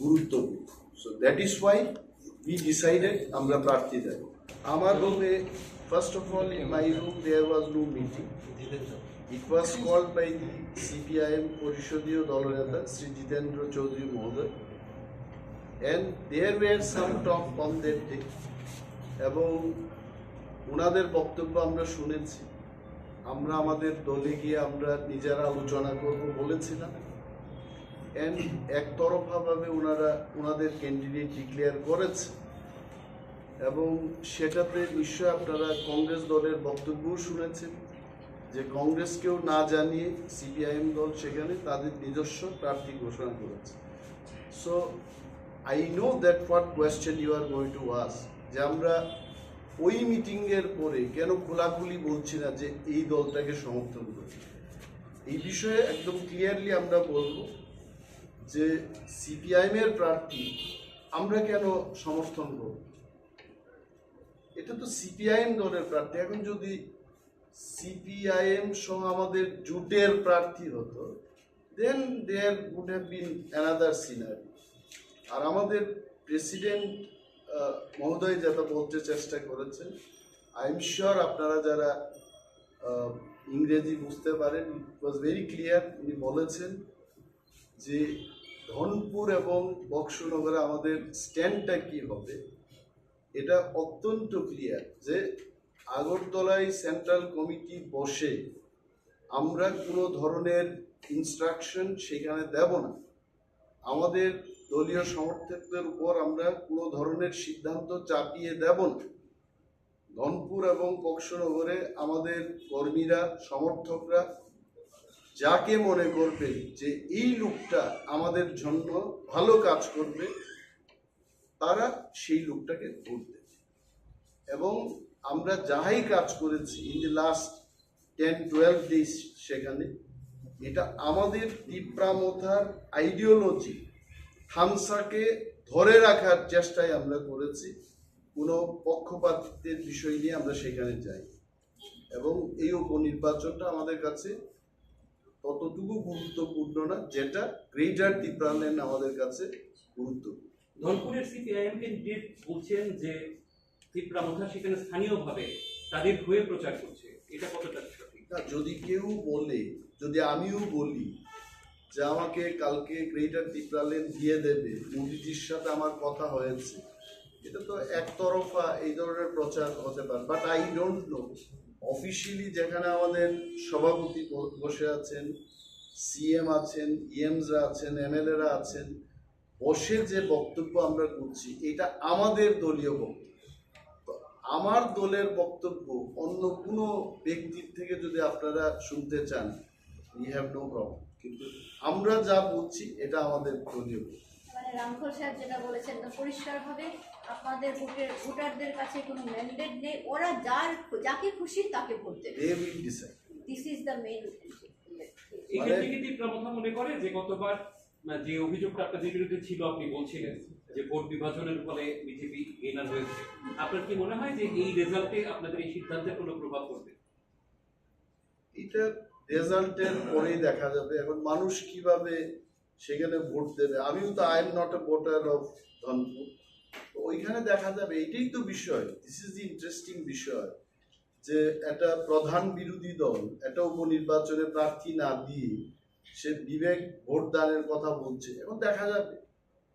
গুরুত্বপূর্ণ। So that is why we decided আমরা প্রার্থী দেব। আমার রুমে first of all in my room there was no meeting. It was called by the CPIM পরিষদীয় দলনেতা শ্রী জিতেন্দ্র চৌধুরী মহোদয়, and there were some talk on that day, এবং ওনাদের বক্তব্য আমরা শুনেছি। আমরা আমাদের দলে গিয়ে আমরা নিজেরা আলোচনা করব বলেছিলাম, অ্যান্ড একতরফাভাবে ওনাদের ক্যান্ডিডেট ডিক্লেয়ার করেছে, এবং সেটাতে নিশ্চয় আপনারা কংগ্রেস দলের বক্তব্যও শুনেছেন যে কংগ্রেসকেও না জানিয়ে সিপিআইএম দল সেখানে তাদের নিজস্ব প্রার্থী ঘোষণা করেছে। So I know that what question you are going to ask, যে আমরা ওই মিটিংয়ের পরে কেন খোলাখুলি বলছি না যে এই দলটাকে সমর্থন করি। এই বিষয়ে একদম ক্লিয়ারলি আমরা বলবো যে সিপিআইএমের প্রার্থী আমরা কেন সমর্থন করব। এটা তো সিপিআইএম দলের প্রার্থী। এখন যদি সিপিআইএম সহ আমাদের জোটের প্রার্থী হতো, then there would have been another scenery. আর আমাদের প্রেসিডেন্ট মহোদয় যেটা বলতে চেষ্টা করেছেন, আই এম শিওর আপনারা যারা ইংরেজি বুঝতে পারেন, ইট ওয়াজ ভেরি ক্লিয়ার। উনি বলেছেন যে ধনপুর এবং বক্সনগরে আমাদের স্ট্যান্ডটা কি হবে, এটা অত্যন্ত ক্লিয়ার যে আগরতলায় সেন্ট্রাল কমিটি বসে আমরা কোনো ধরনের ইনস্ট্রাকশন সেখানে দেব না। আমাদের দলীয় সমর্থকদের উপর আমরা কোনো ধরনের সিদ্ধান্ত চাপিয়ে দেব না। ধনপুর এবং বক্সনগরে আমাদের কর্মীরা, সমর্থকরা যাকে মনে করবে যে এই লোকটা আমাদের জন্য ভালো কাজ করবে, তারা সেই লোকটাকে ভোট দেবে। এবং আমরা যাহাই কাজ করেছি ইন দি লাস্ট 10-12 ডেজ, সেখানে এটা আমাদের তীব্রামথার আইডিওলজি থানসাকে ধরে রাখার চেষ্টায় আমরা করেছি। কোনো পক্ষপাতিত্বের বিষয় নিয়ে আমরা সেখানে যাই, এবং এই উপনির্বাচনটা আমাদের কাছে ততটুকু গুরুত্বপূর্ণ না যেটা গ্রেটার ত্রিপুরা আমাদের কাছে গুরুত্বপূর্ণ। ধনপুরের সিপিআইএম ক্যান্ডিডেট বলছেন যে তীব্রামথা সেখানে স্থানীয়ভাবে তাদের হয়ে প্রচার করছে, এটা কতটা সঠিক? না, যদি কেউ বলে, যদি আমিও বলি যে আমাকে কালকে গ্রেটার ত্রিপুরা দিয়ে দেবে, মোদিজির সাথে আমার কথা হয়েছে, এটা তো একতরফা এই ধরনের প্রচার হতে পারে। But I don't know officially যেখানে আমাদের সভাপতি বসে আছেন, সিএম আছেন, ইএমসরা আছেন, এমএলএরা আছেন, বসে যে বক্তব্য আমরা করছি এটা আমাদের দলীয় বক্তব্য। তো আমার দলের বক্তব্য অন্য কোনো ব্যক্তির থেকে যদি আপনারা শুনতে চান, উই হ্যাভ নো প্রবলেম, কিন্তু আমরা যা বলছি এটা আমাদের দলীয় বক্তব্য। মানে রামখোল সাহেব যেটা বলেছেন পরিষ্কারভাবে আপনাদের ভোটারদের কাছে কোনো ম্যান্ডেট নেই, ওরা যাকে খুশি তাকে ভোট দেবে। They will decide. This is the main এখান থেকে তীব্রামথা মনে করে যে গতবার যে অভিযোগটা আপনাদের বিরুদ্ধে ছিল, আপনি বলছিলেন যে ভোট বিভাজনের ফলে বিজেপি গেইনার হয়েছে, আপনার কি মনে হয় যে এই রেজাল্টে আপনাদের এই সিদ্ধান্তের কোনো প্রভাব পড়বে? এটা রেজাল্টের পরেই দেখা যাবে। এখন মানুষ কিভাবে সেখানে ভোট দেবে, আমিও তো I am not a voter of Dhanpur, তো ওইখানে দেখা যাবে। এটাই তো বিষয়, দিস ইজ দি ইন্টারেস্টিং বিষয়, যে একটা প্রধান বিরোধী দল একটা উপনির্বাচনে প্রার্থী না দিয়ে সে বিবেক ভোটদানের কথা বলছে। এবং দেখা যাবে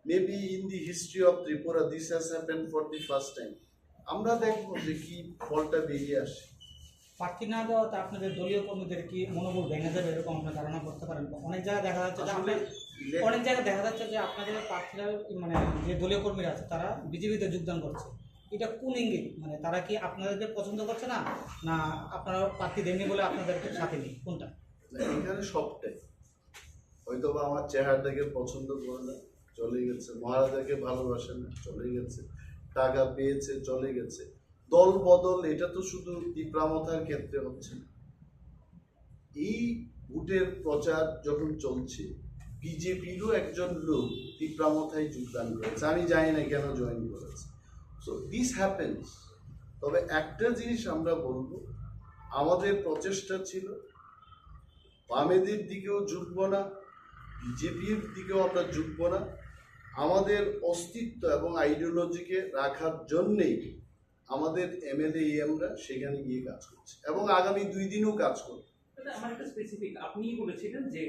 maybe in the history of Tripura this has happen for the first time. আমরা দেখবো যে কি ফলটা বেরিয়ে আসে। প্রার্থী না দেওয়াতে আপনাদের দলীয় কর্মীদের কি মনোবল ভেঙে যাবে এরকম আপনার ধারণা করতে পারেন? অনেক জায়গায় দেখা যাচ্ছে যে আপনাদের প্রার্থীরা মানে যে দলীয় কর্মীরা আছে তারা বিজেপিতে যোগদান করছে, এটা কোন ইঙ্গিত? মানে তারা কি আপনাদেরকে পছন্দ করছে না, না আপনারা প্রার্থী দেননি বলে আপনাদের সাথে নেই, কোনটা? এখানে সবটাই, হয়তো বা আমার চেহারাটাকে পছন্দ করে না, চলে গেছে, মহারাজাকে ভালোবাসে না, চলে গেছে, টাকা পেয়েছে, চলে গেছে। দল বদল এটা তো শুধু তীব্রামথার ক্ষেত্রে হচ্ছে না। এই ভোটের প্রচার যখন চলছে, বিজেপিরও একজন লোক তীব্রামথায় যোগদান করেছে, আমি জানি না কেন জয়েন করেছে। So this happens. তবে একটা জিনিস আমরা বলবো, আমাদের প্রচেষ্টা ছিল বামেদের দিকেও ঝুঁকব না, বিজেপির দিকেও আমরা ঝুঁকব না। আমাদের অস্তিত্ব এবং আইডিওলজিকে রাখার জন্যেই আমাদের এমএলএ ইএমরা সেখানে গিয়ে কাজ করছে এবং আগামী 2 দিনও কাজ করবে। আমার একটা স্পেসিফিক, আপনি বলেছিলেন যে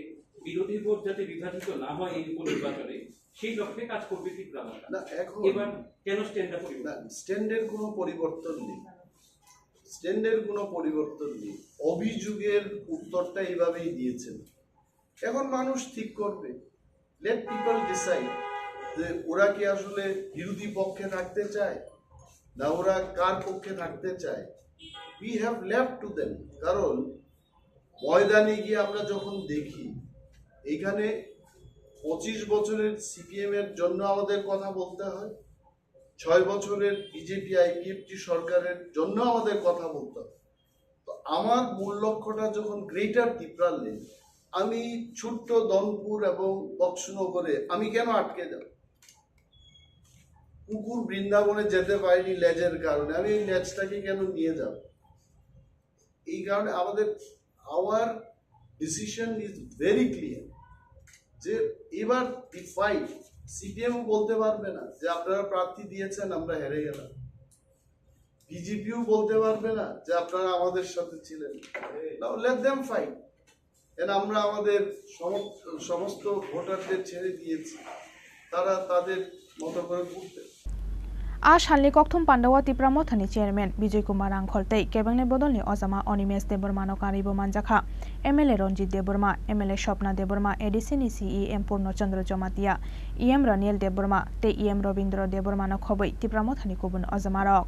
বিরোধী ভোট যাতে বিভাজিত না হয় এই উপনির্বাচনে, সেই লক্ষ্যে কাজ করবে তীব্রামথা। না, এখন এবার কেন স্ট্যান্ডটা পরিবর্তন? স্ট্যান্ডের কোনো পরিবর্তন নেই, স্ট্যান্ডের কোনো পরিবর্তন নেই। অভিযোগের উত্তরটা এইভাবেই দিয়েছেন। এখন মানুষ ঠিক করবে, লেট পিপল ডিসাইড যে ওরা কি আসলে বিরোধী পক্ষে থাকতে চায় না ওরা কার পক্ষে থাকতে চায়। We have left to them. কারণ ময়দানে গিয়ে আমরা যখন দেখি এখানে 25 বছরের সিপিএম এর জন্য আমাদের কথা বলতে হয়, 6 বছরের বিজেপি আইপিএফটি সরকারের জন্য আমাদের কথা বলতে হয়। তো আমার মূল লক্ষ্যটা যখন গ্রেটার ত্রিপুরা লেন, আমি ছোট্ট দনপুর এবং বক্সনগরে আমি কেন আটকে যাব? কুকুর বৃন্দাবনে যেতে পারিনি লেজের কারণে, আমি এই লেজটাকে কেন নিয়ে যাব? এই কারণে আমাদের our decision is very clear যে এবার দি ফাইট, সিপিএম বলতে পারবে না যে আপনারা প্রার্থী দিয়েছেন আমরা হেরে গেলাম, বিজেপিও বলতে পারবে না যে আপনারা আমাদের সাথে ছিলেন। নাও লেট দেম ফাইট। আমরা আমাদের সমস্ত ভোটারদের ছেড়ে দিয়েছি, তারা তাদের মতো করে ঘুরতে। आ सालनि कक्थुम पान्डावा तीब्रामथानि चेयरमैन विजय कुमार आंखलतै केबंनि बदलनि अजामा अनिमेश देबबर्मानो कारिबो मानजाखा एमएलए रंजित देबबर्मा, एमएलए स्वप्ना देबबर्मा, एडिसिनि सीईएम पूर्णचंद्र जमातिया, इएम रनिल देबबर्मा ते इएम रविंद्र देबबर्मानो खबै तीब्रामथानि गुबुन अजामारक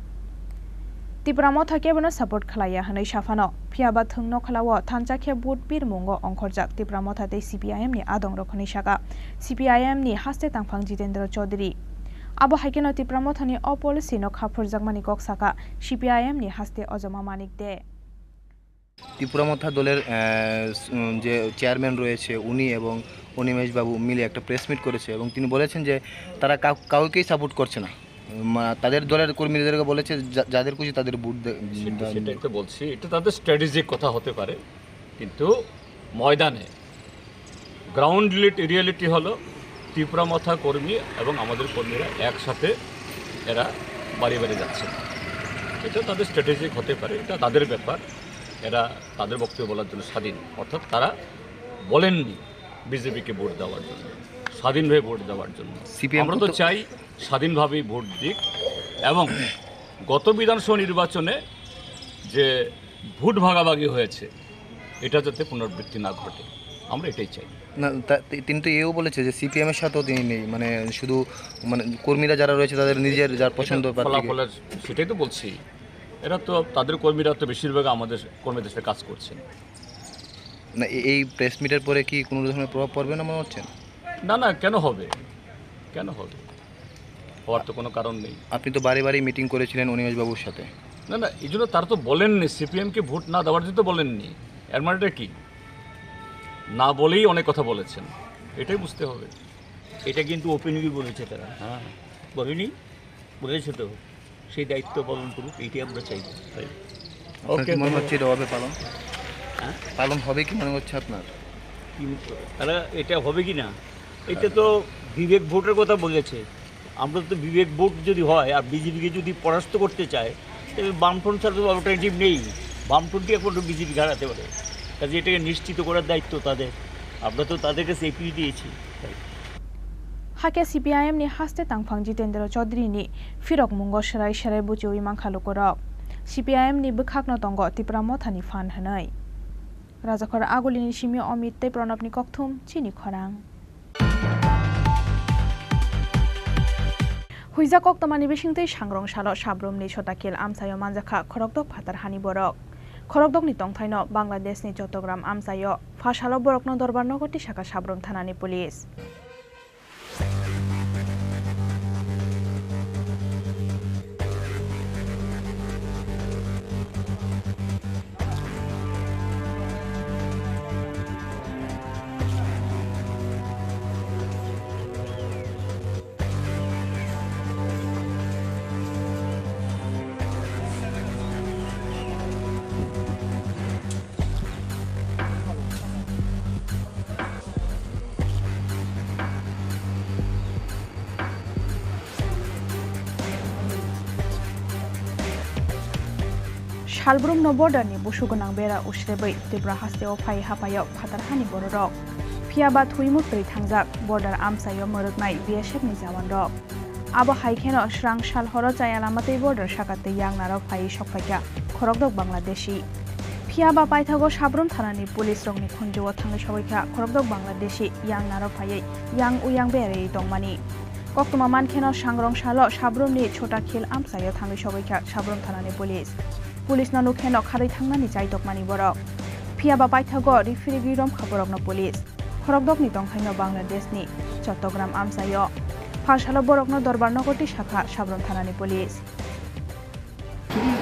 তীব্রামথা কেবনো সাপোর্ট খালাইয়া হनै সাফানো ফিয়াবা थंनो खालावो थानजाखे बुट बिर मुंगो अंखरजाक তীব্রামথা ते सीपीआईएम नि आदं रखनै सागा सीपीआईएम नि हास्ते तांफां जितेन्द्र चौधरी आबो हाइकेनो তীব্রামথাनि अपोलिसिनो खाफुरजाकमानि गकसाका सीपीआईएम नि हास्ते अजमा मानिक दे। তীব্রামথা দলের যে চেয়ারম্যান রয়েছে উনি এবং অনিমেশ বাবু মিলে একটা প্রেস মিট করেছে এবং তিনি বলেছেন যে তারা কাউকেই সাপোর্ট করছে না, তাদের দলের কর্মীদেরকে বলেছে যাদের খুশি তাদের ভোট সেটাই তো বলছি, এটা তাদের স্ট্র্যাটেজিক কথা হতে পারে, কিন্তু ময়দানে গ্রাউন্ড রিয়েলিটি হলো তীব্রামথা কর্মী এবং আমাদের কর্মীরা একসাথে এরা বাড়ি বাড়ি যাচ্ছে। এটা তাদের স্ট্র্যাটেজিক হতে পারে, এটা তাদের ব্যাপার, এরা তাদের বক্তব্য বলার জন্য স্বাধীন। অর্থাৎ তারা বলেননি বিজেপিকে ভোট দেওয়ার জন্য, স্বাধীনভাবে ভোট দেওয়ার জন্য। আমরা তো চাই স্বাধীনভাবেই ভোট দিক এবং গত বিধানসভা নির্বাচনে যে ভোট ভাগাভাগি হয়েছে এটা যাতে পুনরাবৃত্তি না ঘটে, আমরা এটাই চাই। না, তিনি তো এও বলেছে যে সিপিএম এর সাথেও তিনি নেই, মানে শুধু মানে কর্মীরা যারা রয়েছে তাদের নিজের যার পছন্দ ফলাফলের, সেটাই তো বলছি, এরা তো তাদের কর্মীরা তো বেশিরভাগ আমাদের কর্মীদের সাথে কাজ করছেন না। এই প্রেস মিটের পরে কি কোনো ধরনের প্রভাব পড়বে না মনে হচ্ছে? না না, কেন হবে, কেন হবে, হওয়ার তো কোনো কারণ নেই। আপনি তো বারে বারে মিটিং করেছিলেন অনিমেশ বাবুর সাথে। না না, এই জন্য তারা তো বলেননি সিপিএমকে ভোট না দেওয়ার জন্য তো বলেননি, এর মানেটা কি? না বলেই অনেক কথা বলেছেন, এটাই বুঝতে হবে। এটা কিন্তু ওপেনলি বলেছে তারা, হ্যাঁ বলেনি, বলেছে তো, সেই দায়িত্ব পালন করুক, এইটাই আমরা চাই। ওকে, মনে হচ্ছে এটা হবে পালন, হ্যাঁ পালন হবে কি মনে হচ্ছে আপনার? তারা এটা হবে কি না, এটা তো বিবেক ভোটের কথা বলেছে। আমরা তো বিবেক ভোট যদি হয় আর বিজেপিকে যদি পরাস্ত করতে চায় তাহলে বামফ্রন্ট ছাড়া তো অল্টারনেটিভ নেই, বামফ্রন্টই একমাত্র বিজেপি হারাতে পারে। কাজে এটাকে নিশ্চিত করার দায়িত্ব তাদের, আমরা তো তাদেরকে সেফটি দিয়েছি। হাকে CPIM ni haste tangphang Jitendra Chaudhary ni firok mungo sharai sharai buchiwi mangkhalo korok CPIM ni bwkhakno tongo Tripura mothani fan hanai Rajakhora agulini simi Omit tei Pranabni kokthum Chini Khorang Huija koktomani bisingtei sangrong salo sabrumni sotakil amsayo manjakha khorokdok phatar hani borok Khorokdokni tongthaino Bangladeshni Chattogram amsayo phashalo borokno dorbar nogoti shaka sabrum thanani police Shalbrum no border ni busugonang bera usrebai Tripura hasteo phai hapayo phatar hani borok phiaba thuimu pri thangjak border amsayo moroknai BSF ni jawan rok abo haikeno shrang shal horo chayalamate border sakate yang narok phai sokphaika khorokdok Bangladeshi phiaba paithago sabrum thanani police rokni khunjo thangai sobaika khorokdok Bangladeshi yang narok phai yang uyang bere tongmani koktoma mankeno sangrong shalo sabrumni chota khil amsayo thangai sobaika sabrum thanani Police na nukheno kharai thangnani chaitokmani borok phiaba paithago refugee rom khaborokno police khorokdokni tongkhaino Bangladeshni Chattogram amsayo phashalo borokno dorbar nogoti shakha sabrum thanani police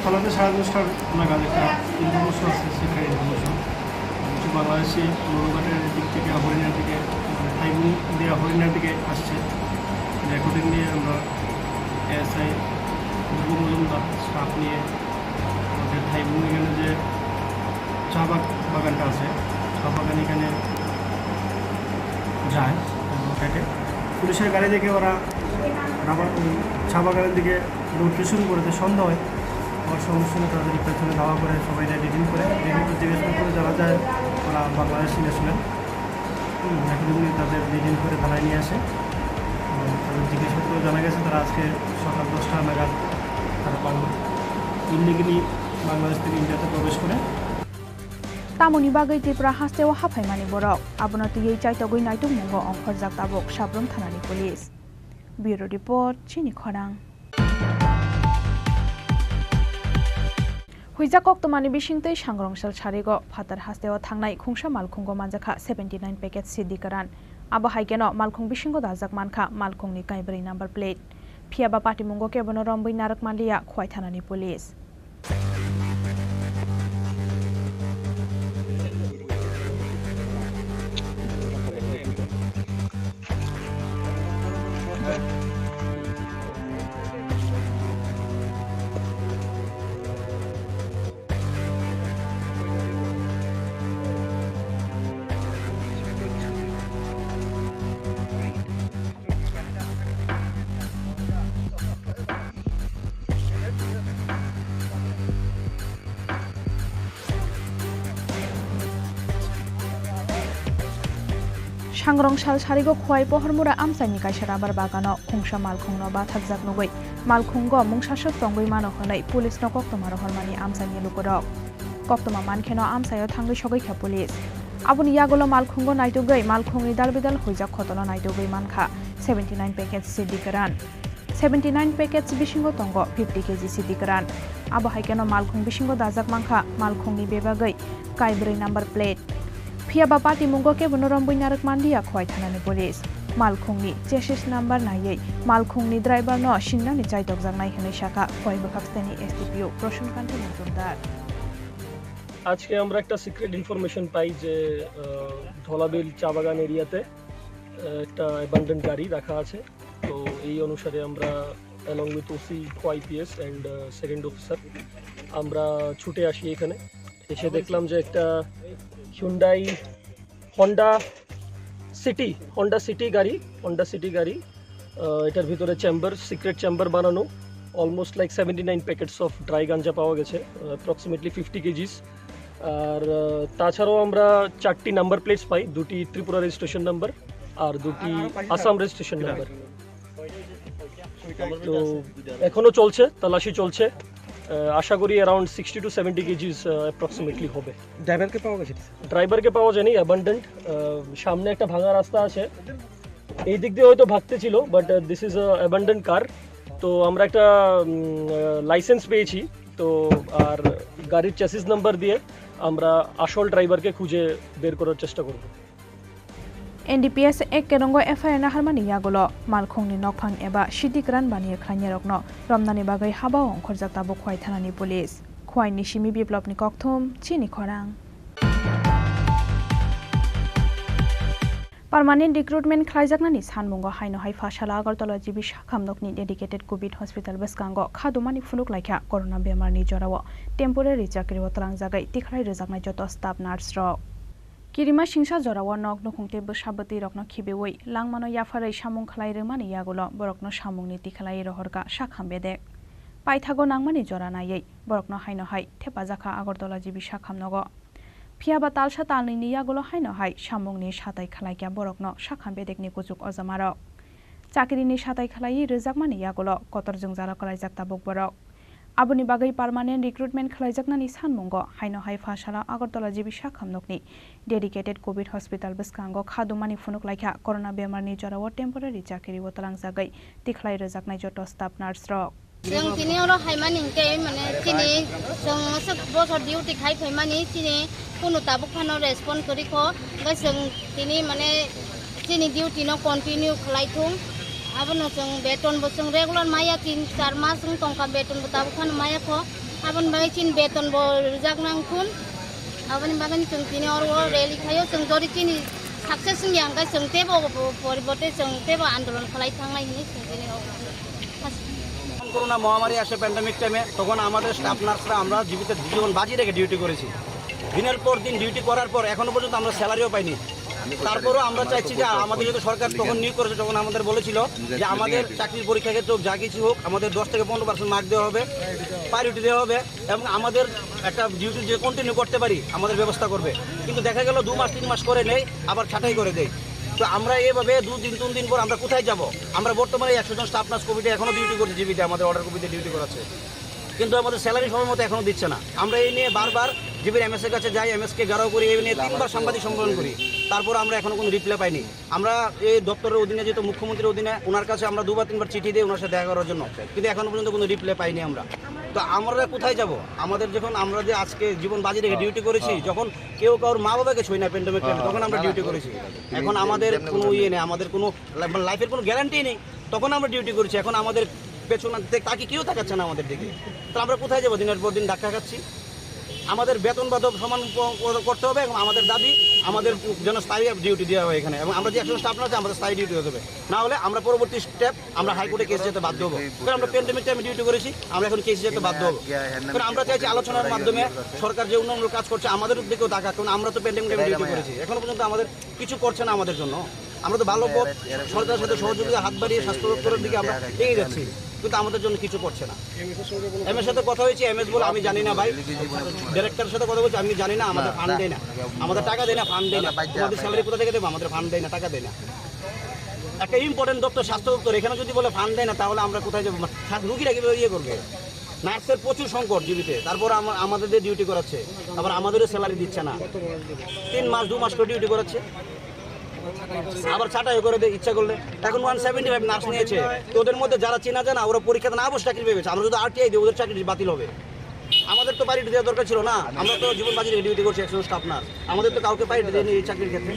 ফলাতে 10:30টার নাগাদ একটা information আছে সেখানে information Bangladeshi নৌঘাটের দিক থেকে হরিণের দিকে timing দেওয়া হরিণের দিকে আসছে রেকর্ডিং নিয়ে আমরা এসআই মজুমদার স্টাফ নিয়ে থাইবুং এখানে যে চা বাগানটা আছে চা বাগান এখানে যায় ওটাকে পুলিশের গাড়ি দেখে ওরা চা বাগানের দিকে দৌড়তে শুরু করেছে সন্ধ্যা হয় আমার সমস্যা তাদের পেছনে ধাওয়া করে সবাই ডিটেইন করে জিজ্ঞাসা করে জানা যায় ওরা বাংলাদেশি ন্যাশনাল এখন তাদের ডিটেইন করে থানায় নিয়ে আসে তাদের জিজ্ঞাসা করে জানা গেছে তারা আজকে সকাল 10টা নাগাদ তারা ইলিগালি বাংলাদেশ থেকে ইন্ডিয়াতে প্রবেশ করে Tamoni bagai Tripura hasteo haphaimani borok abono tiyei chaitogoi naitung mungo ongkhorjak tabok sabrum thanani police Bureau Report Chini Khorang Huija koktomani bisingtei sangrongshal sarigo phatar hasteo thangnai khungsa malkhungo manjakha 79 packet sidikaran abo haikeno malkhung bisingo dajak mankha malkhungni kaibrei number plate phiaba patimungo kebono romboi narak manliya khwai thanani police Sangrongshal sarigo khwai pohormura amsaini kaisa rabar bagano khungsa malkhungno bathakjak nugui malkhungo mungsasok tongoi mano honai police no koktoma rohormani amsaini lukorok koktoma mankheno amsayo thangai sogaikha police aboni yagolo malkhungo naitugui malkhungni dalbidal hoijak khotolo naitugui mankha 79 packets sidikaran 79 packets bisingo tongo 50 kg sidikaran abo haikeno malkhung bisingo dajak mankha malkhungni bebagui kaibrei number plate phiaba party mungo ke bonoramboi narak mandiya khwai thanani police malkhungni chassis number naiye malkhungni driver no singnani chaitok jangnai hinai shaka khwai bakhaksani SDPO Roshan Kanti Mujumdar আজকে আমরা একটা secret information পাই যে ধলাবিল চা বাগান এরিয়াতে একটা abundant গাড়ি রাখা আছে তো এই অনুসারে আমরা along with OC IPS and second officer আমরা ছুটে আসি এখানে এসে দেখলাম যে একটা Hyundai Honda City গাড়ি এটার ভিতরে সিক্রেট চেম্বার বানানো almost like 79 packets of dry ganja পাওয়া গেছে অ্যাপ্রক্সিমেটলি 50 কেজিস আর তাছাড়াও আমরা 4টি নাম্বার প্লেটস পাই, 2টি ত্রিপুরা রেজিস্ট্রেশন নাম্বার আর 2টি আসাম রেজিস্ট্রেশন নাম্বার। তো এখনও চলছে, তালাশি চলছে। আশা করি অ্যারাউন্ড 60 to 70 কেজিস অ্যাপ্রক্সিমেটলি হবে। ড্রাইভারকে পাওয়া গেছে? ড্রাইভারকে পাওয়া যায়নি, অ্যাবান্ডেন্ট। সামনে একটা ভাঙা রাস্তা আছে, এই দিক দিয়ে হয়তো ভাগতে ছিল, বাট দিস ইজ অ্যাবান্ডেন্ট কার। তো আমরা একটা লাইসেন্স পেয়েছি, তো আর গাড়ির চ্যাসিস নাম্বার দিয়ে আমরা আসল ড্রাইভারকে খুঁজে বের করার চেষ্টা করব। NDPS ek kerongo FIR na harmani yagulo malkhongni nokphang eba sidikran baniye khlanya rokno romnani bagai haba ongkhorjak tabo khwai thanani police khwai ni simi biplopni kokthum Chini Khorang Permanent recruitment khlaijaknani sanmungo haino hai fashala agartala jibi sakhamnokni dedicated covid hospital beskango khadumani phunuk laikha corona bemarni jorawo temporary chakri otlang jagai tikhlai rejaknai joto staff nurse rok Kirima Singsa Jorawa nok nokungte besabati rokno khibewoi langmano yafarai samung khlai remani yagulo borokno samungni tikhlai rohorga sakham bedek paithago nangmani jora nayei borokno haino hai thepajaka agartala jibi sakhamnogo Phiaba talsa talni yagulo haino hai samungni satai khlaikya borokno sakham bedekni kujuk ojamarok Chakirini satai khlai rejakmani yagulo kotorjung jala kalaijak tabuk borok Aboni bagai permanent recruitment khlaijaknani sanmungo haino hai fashala agartala jibi sakhamnokni dedicated covid hospital beskango khadumani phunuk laikha corona bemarni jorawo temporary chakiri otalang jagai tikhlai rejaknai joto staff nurse rok जों दिनै अर हायमानि के माने दिनै जों सब बसर duty खाइ फैमानि दिनै कोनो ताबुक फानो रेसपन्ड करिखो गाय जों दिनै माने दिनै डिउटी न कन्टिन्यू खलाइथुं आबनो जों बेतन बो जों रेगुलार माया 3-4 मास जों टंका बेतन बो ताबुक फानो माया खो आबन बाय चिन बेतन बो जागनांखुन आबन बागन जों दिनै अर रेली खायो जों जरि दिनै सक्सेस यांगा जों तेबो परिबते जों तेबो आन्दोलन खलाइ थांनाय हिनि दिनै করোনা মহামারী আসে প্যান্ডেমিক টাইমে তখন আমাদের স্টাফ নার্সরা আমরা জীবিত জীবন বাজি রেখে ডিউটি করেছি দিনের পর দিন ডিউটি করার পর এখনো পর্যন্ত আমরা স্যালারিও পাইনি তারপরও আমরা চাইছি যে আমাদের যদি সরকার তখন নিয়োগ করেছে তখন আমাদের বলেছিল যে আমাদের চাকরির পরীক্ষা ক্ষেত্রে যা কিছু হোক আমাদের 10 থেকে 15% মার্ক দেওয়া হবে প্রায়োরিটি দেওয়া হবে এবং আমাদের একটা ডিউটি যে কন্টিনিউ করতে পারি আমাদের ব্যবস্থা করবে কিন্তু দেখা গেল 2 মাস 3 মাস করে নেই আবার ছাঁটাই করে দেয় তো আমরা এইভাবে 2 দিন 3 দিন পর আমরা কোথায় যাব আমরা বর্তমানে 100 জন স্টাফ নার্স কোভিডে এখনো ডিউটি করছি জিবিতে আমাদের অর্ডার কোভিডে ডিউটি করাচ্ছে কিন্তু আমাদের স্যালারি সময় মতো এখনো দিচ্ছে না আমরা এই নিয়ে বারবার জিবির এমএস এর কাছে যাই এমএস কে গারাও করি এই নিয়ে 3বার সাংবাদিক সম্মেলন করি তারপর আমরা এখনো কোনো রিপ্লাই পাইনি আমরা এই দপ্তরের অধীনে যেহেতু মুখ্যমন্ত্রীর অধীনে ওনার কাছে আমরা 2বার 3বার চিঠি দিয়ে ওনার সাথে দেখা করার জন্য কিন্তু এখনো পর্যন্ত কোনো রিপ্লাই পাইনি আমরা তো আমরা কোথায় যাব আমাদের যখন আমরা যে আজকে জীবন বাজি রেখে ডিউটি করেছি যখন কেউ কারোর মা বাবাকে ছুঁই না প্যান্ডেমিক তখন আমরা ডিউটি করেছি এখন আমাদের কোনো ইয়ে নেই আমাদের কোনো লাইফের কোনো গ্যারান্টি নেই তখন আমরা ডিউটি করেছি এখন আমাদের পেছনে তাকে কেউ তাকাচ্ছে না আমাদের দিকে তো আমরা কোথায় যাব দিনের পর দিন ধাক্কা খাচ্ছি আমাদের বেতন বাদক সমান করতে হবে এবং আমাদের দাবি আমাদের যেন স্থায়ী ডিউটি দেওয়া হয় এখানে এবং আমরা যে একজন স্টাফ আছে আমাদের স্থায়ী ডিউটি হতে হবে না হলে আমরা পরবর্তী স্টেপ আমরা হাইকোর্টে কেস যেতে বাধ্য হবো কারণ আমরা প্যান্ডেমিক টাইমে ডিউটি করেছি আমরা এখন কেস যেতে বাধ্য হবো কারণ আমরা চাইছি আলোচনার মাধ্যমে সরকার যে উন্নয়নমূলক কাজ করছে আমাদের দিকেও দেখা কারণ আমরা তো প্যান্ডেমিক টাইমে ডিউটি করেছি এখনো পর্যন্ত আমাদের কিছু করছে না আমাদের জন্য আমরা তো ভালো পথ সরকারের সাথে সহযোগিতা হাত বাড়িয়ে স্বাস্থ্য দপ্তরের দিকে আমরা এগিয়ে যাচ্ছি কিন্তু আমাদের জন্য কিছু করছে না এমএস সাথে কথা হয়েছে এমএস বলে আমি জানি না ভাই ডাইরেক্টরের সাথে কথা বলছি আমি জানি না আমাদের ফান্ড দেয় না আমাদের টাকা দেয় না ফান্ড দেয় না আমাদের স্যালারি কোথা থেকে দেবো আমাদের ফান্ড দেয় না টাকা দেয় না একটা ইম্পর্টেন্ট দপ্তর স্বাস্থ্য দপ্তর এখানে যদি বলে ফান্ড দেয় না তাহলে আমরা কোথায় যাবো রুগীরা কীভাবে ইয়ে করবে নার্সের প্রচুর সংকট জীবিতে তারপর আমাদের ডিউটি করাচ্ছে আবার আমাদেরও স্যালারি দিচ্ছে না 3 মাস 2 মাস করে ডিউটি করাচ্ছে আবার ছাঁটাই করে দেয় ইচ্ছা করলে এখন 175 নার্স নিয়েছে তো ওদের মধ্যে যারা চেনা জানা ওরা পরীক্ষাতে না বসে চাকরি পেয়েছে আমরা যদি আরটিআই দিই ওদের চাকরি বাতিল হবে আমাদের তো প্রায়োরিটি দেওয়া দরকার ছিল না আমরা তো জীবন বাজি রেখে ডিউটি করছি একজন স্টাফ নার্স আমাদের তো কাউকে প্রায়োরিটি দেয়নি এই চাকরির ক্ষেত্রে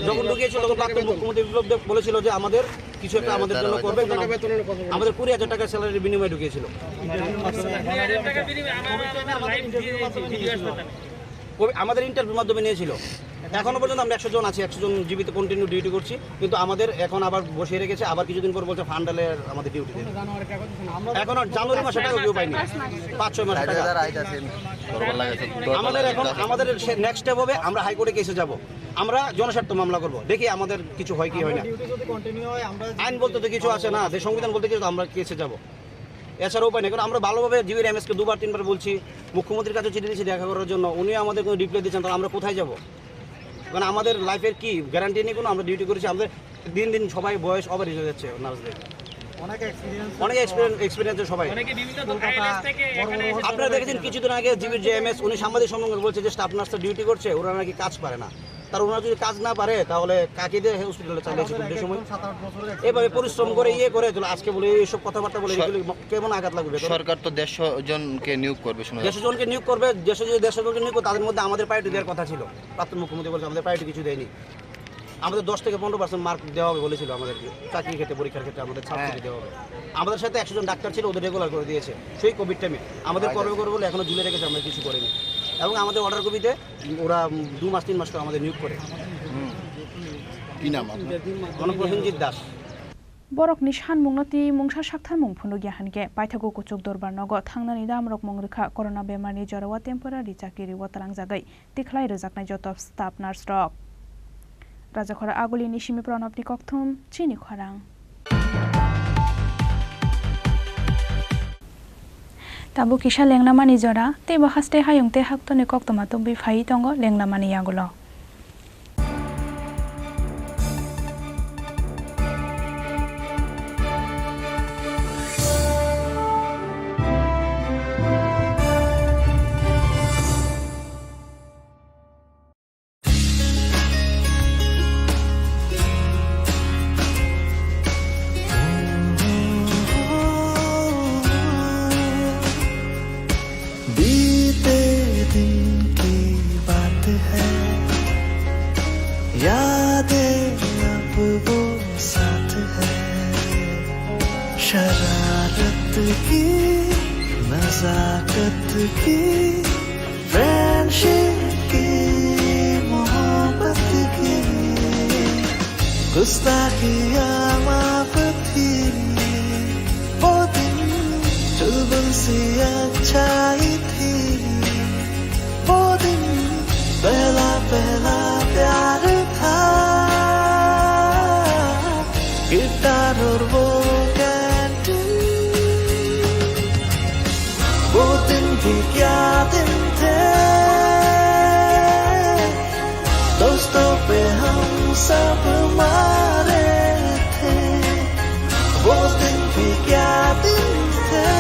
যখন ঢুকিয়েছিল তখন প্রাক্তন মুখ্যমন্ত্রী বিপ্লব দেব বলেছিল যে আমাদের কিছু একটা আমাদের জন্য করবে আমাদের 20,000 টাকা স্যালারির বিনিময়ে ঢুকিয়েছিল আমাদের ইন্টারভিউর মাধ্যমে নিয়েছিল এখনো পর্যন্ত আমরা 100 জন আছি 100 জন জীবিত কন্টিনিউ ডিউটি করছি কিন্তু আমাদের এখন আবার বসিয়ে রেখেছে আবার কিছুদিন পর বলছে ফান্ডালে আমাদের ডিউটি দেবে এখন জানুয়ারি মাসে টাকা কেউ পাইনি 5-6 মাস টাকা আমাদের এখন আমাদের নেক্সট স্টেপ হবে আমরা হাইকোর্টে কেসে যাব আমরা জনস্বার্থ মামলা করব দেখি আমাদের কিছু হয় কি হয় না আইন বলতে তো কিছু আছে না যে সংবিধান বলতে কিছু আমরা কেসে যাব এছাড়া উপায় নেই, কারণ আমরা ভালোভাবে জিবির এমএসকে 2-3 বার বলছি, মুখ্যমন্ত্রীর কাছে চিঠি দিয়েছি দেখা করার জন্য, উনিও আমাদের কোনো রিপ্লাই দিচ্ছেন, তাহলে আমরা কোথায় যাব? কারণ আমাদের লাইফের কি গ্যারান্টি নেই কোনো, আমরা ডিউটি করেছি, আমাদের দিন দিন সবাই বয়স ওভার হয়ে যাচ্ছে নার্সদের, অনেক এক্সপিরিয়েন্স সবাই। আপনারা দেখেছেন কিছুদিন আগে জিবির যে এমএস উনি সাংবাদিক সম্মেলন বলছে যে স্টাফ নার্সরা ডিউটি করছে, ওরা নাকি কাজ পারে না। তার ওনারা যদি কাজ না পারে তাহলে কাকে দিয়ে হসপিটালে চালিয়েছে যে সময় এভাবে পরিশ্রম করে করে আজকে বলে এইসব কথাবার্তা বলে কেমন আঘাত লাগবে? সরকার তো 150 জনকে নিয়োগ করবে, 150 জনকে নিয়োগ করবে, দেশে যদি 150 জনকে নিয়োগ করবে তাদের মধ্যে আমাদের প্রায়োরিটি দেওয়ার কথা ছিল। প্রাক্তন মুখ্যমন্ত্রী বলছে আমাদের প্রায়োরিটি কিছু দেয়নি, আমাদের 10 থেকে 15% মার্ক দেওয়া হবে বলেছিল, আমাদের চাকরির ক্ষেত্রে পরীক্ষার ক্ষেত্রে আমাদের সাবসিডি দেওয়া হবে। আমাদের সাথে 100 জন ডাক্তার ছিল, ওদের রেগুলার করে দিয়েছে সেই কোভিড টাইমে, আমাদের করবে বলে এখনো ঝুলে রেখেছে, আমরা কিছু করিনি। এবং আমাদের অর্ডার কপিতে ওরা 2 মাস 3 মাস করে আমাদের নিয়োগ করে। কি নাম গণপ্রসেনজিৎ দাস। বরক নিশান মুংনতি মুংসা সাকথার মুংফুনু गियाहानगे पाइथागु कुचुक दरबार नगो थांनानै दामरक मंगरखा करona बेमारनि जरावा टेम्परारि चाकिरि वतारांजागै तिखलाय रोजाकनाय जत स्टाफ नार्स रक राजाखरा आगुलि निसिमि प्रणबनि कक्थुम चिनि खरां ताबु किसा लेंनामानि जरा तेबो हास्ते हायुंते हाक्तनि कक्तमा तो बिफाइ तंग लेंनामानि यागुलो शरारत की नजाकत की फ्रेंडशिप की मोहब्बत की गुस्ताखियाँ माफ थी वो दिन चुलबुल सी अच्छाई थी वो दिन पहला पहला प्यार था गिटार और वो भी क्या दिन थे दोस्तों पे हम सब मारे थे वो दिन भी क्या दिन थे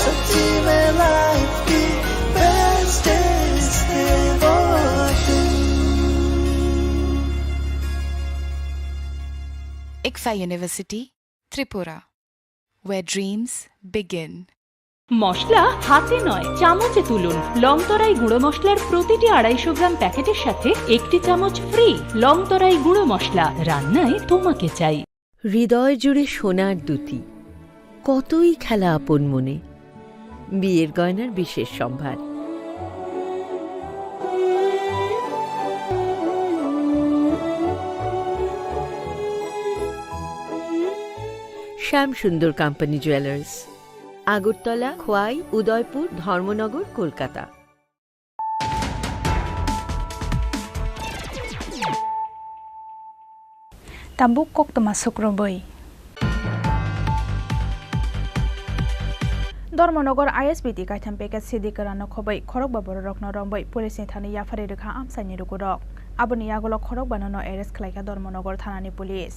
सच्ची में लाइफ की बेस्ट डेज थे वो दिन। ICFA University, Tripura, where dreams begin. মশলা হাতে নয় চামচে তুলুন। লংতরাই গুঁড়ো মশলার প্রতিটি 250 গ্রাম প্যাকেটের সাথে 1টি চামচ ফ্রি। লংতরাই গুঁড়ো মশলা, রান্নায় তোমাকে চাই। হৃদয় জুড়ে সোনার দুটি, কতই খেলা আপন মনে। বিয়ের গয়নার বিশেষ সম্ভার। Shyam Sundar company jewellers, Agartala, Khowai, Udaipur, Dharmanagar, Kolkata. তাবুক কক্তমা শুক্রবই ধর্মনগর আইএসবিটি কাইথাম পেকেট সিডি करानो खबै खरक बाबर रखनो रंबै पुलिसनि थानि याफारि रेखा आमसाइनि रुगुरक आबनि आगल खरक बानानो एरेस्ट खालायखा धर्मनगर थानानि पुलिस।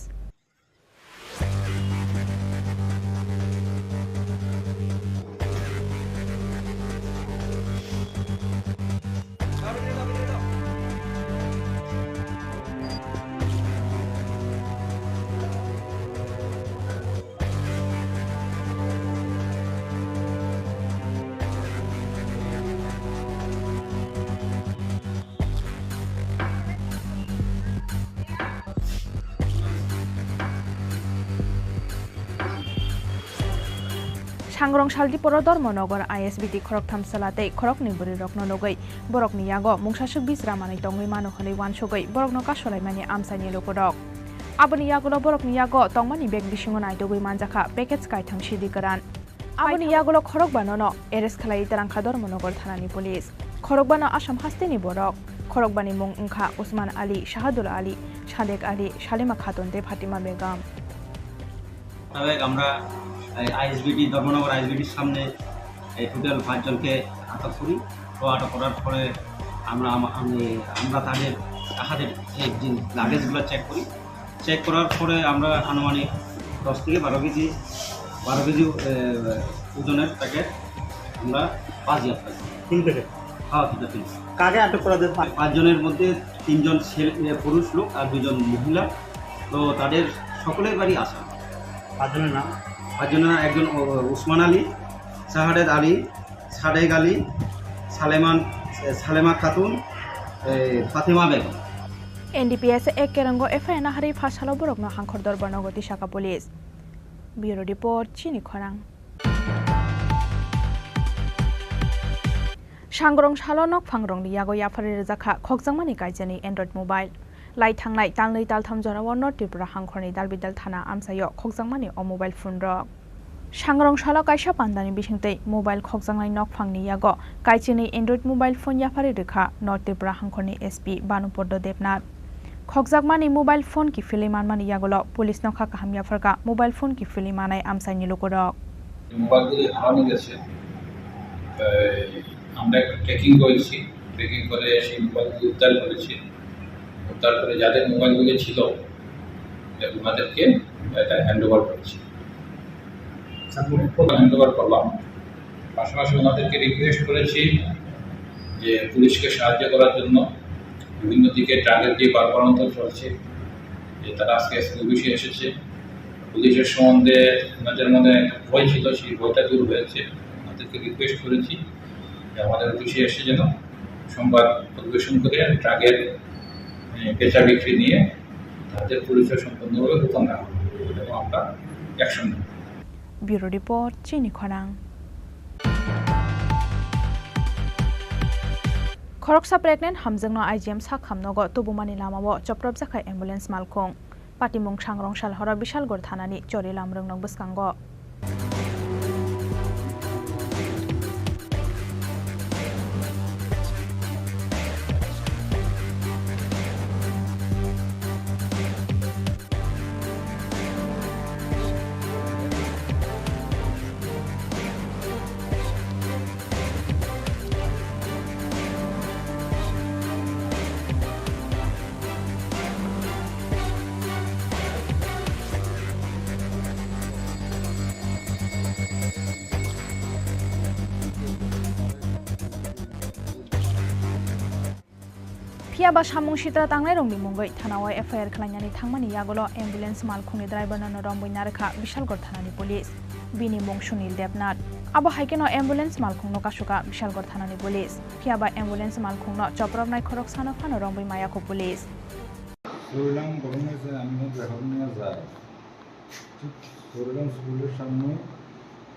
सांग्रं सालदिपर धर्मनगर आईएसबिटी खरक थामसालाते खरक निबुरि रखनो लगै बरकनि यागो मुंसासुक बिसरामानि तंगै मानुखनै वानसगै बरकनो कासलायमानि आमसाइनि लोगोरक आबनि यागोलो बरकनि यागो तंगमानि बेग बिसिङो नायतगै मानजाखा पेकेज कायथां सिदि करान आबनि यागोलो खरक बाननो एरेस्ट खालाय तारांखा धर्मनगर थानानि पुलिस खरक बानो आसाम हास्तेनि बरक खरक बानि मुं ओंखा उस्मान आली, शाहादुल आली, सादेक आली, शालिमा खातुन दे फातिमा बेगम। মোতাবেক আমরা আইএসবিটি ধর্মনগর আইএসবিটির সামনে এই টোটাল 5 জনকে আটক করি। তো আটক করার পরে আমরা তাদের এই যে লাগেজগুলো চেক করি। চেক করার পরে আমরা আনুমানিক 10 থেকে 12 কেজি ওজনের প্যাকেট আমরা বাজেয়াপ্ত করি। 3 প্যাকেট? হ্যাঁ, 2 প্যাকেট। কাকে আটক করা যায়? 5 জনের মধ্যে 3 জন পুরুষ লোক আর 2 জন মহিলা। তো তাদের সকলের বাড়ি আসাম। 5 জনের নাম? 5 জনের নাম: একজন উসমান আলী, শাহাদাত Ali, Sadek Ali, Salema Khatun, Fatema Begum. NDPS ek kerango FIR na hari phasalo borok no hangkhor dorbar nogoti Shaka Police. Bureau Report Chini Khorang. Shangrong Shalonok Fangrong ni yago yafari rezakha khokjangmani kaijani Android mobile. Lai thangnai talnei taltham jorawo North Tripura hangkhorni dalbidal thana amsayo khokjangmani o mobile phone rok. Shangrong Shalo kaisa pandani bisingtei mobile khokjangnai nok phangni yago kaijani Android mobile phone yafari rekha North Tripura hangkhorni SP Banupordo Debnath. Khokjakmani mobile phone ki filimanmani yagolo police nokha kaham yafarka mobile phone ki filimanai amsaini lokorok. মোবাইলগুলি হারানো গেছে, আমরা একটা trekking করেছি। Trekking করে সেই মোবাইলগুলি উদ্ধার করেছি। উদ্ধার করে যাদের মোবাইলগুলি ছিল ওনাদেরকে এটা হ্যান্ডওভার করেছি, হ্যান্ডওভার করলাম। পাশাপাশি ওনাদেরকে রিকোয়েস্ট করেছি যে পুলিশকে সাহায্য করার জন্য। বিভিন্ন দিকে ট্রাকের যে পারপারান্তর চলছে, যে তারা আজকে অফিসে এসেছে। পুলিশের সম্বন্ধে ওনাদের মনে একটা ভয় ছিল, সেই ভয়টা দূর হয়েছে। ওনাদেরকে রিকোয়েস্ট করেছি যে আমাদের অফিসে এসে যেন সংবাদ পরিবেশন করে ট্রাকের বেচা বিক্রি নিয়ে তাদের পরিচয় সম্পূর্ণভাবে গোপন রাখা এবং আমরা অ্যাকশন নেব। Bureau Report Chini Khorang. Khoroksa pregnant hamjangno IGM sakhamnogo tubumani lamao choprop jakhai ambulance malkhong patimung Shangrong Shalhora Bishalgor thanani chorilam rungnog bwskango. Piaba Shamung Shitra Tanglai Rongni Mungai Thanawa FIR Khlanyani Thangmani Yagolo ambulance malkhungni driver no Romboi Narekha Bishalgor Thanani police Bini Mung Sunil Debnath Abo haikeno ambulance malkhungno kasuka Bishalgor Thanani police Piaba ambulance malkhungno Choprobnai Khorok Sana Phano Romboi Mayako police Surilam ঘটনা যে আমি দেখা নিয়ে যাই সরিলাম স্কুলের সামনে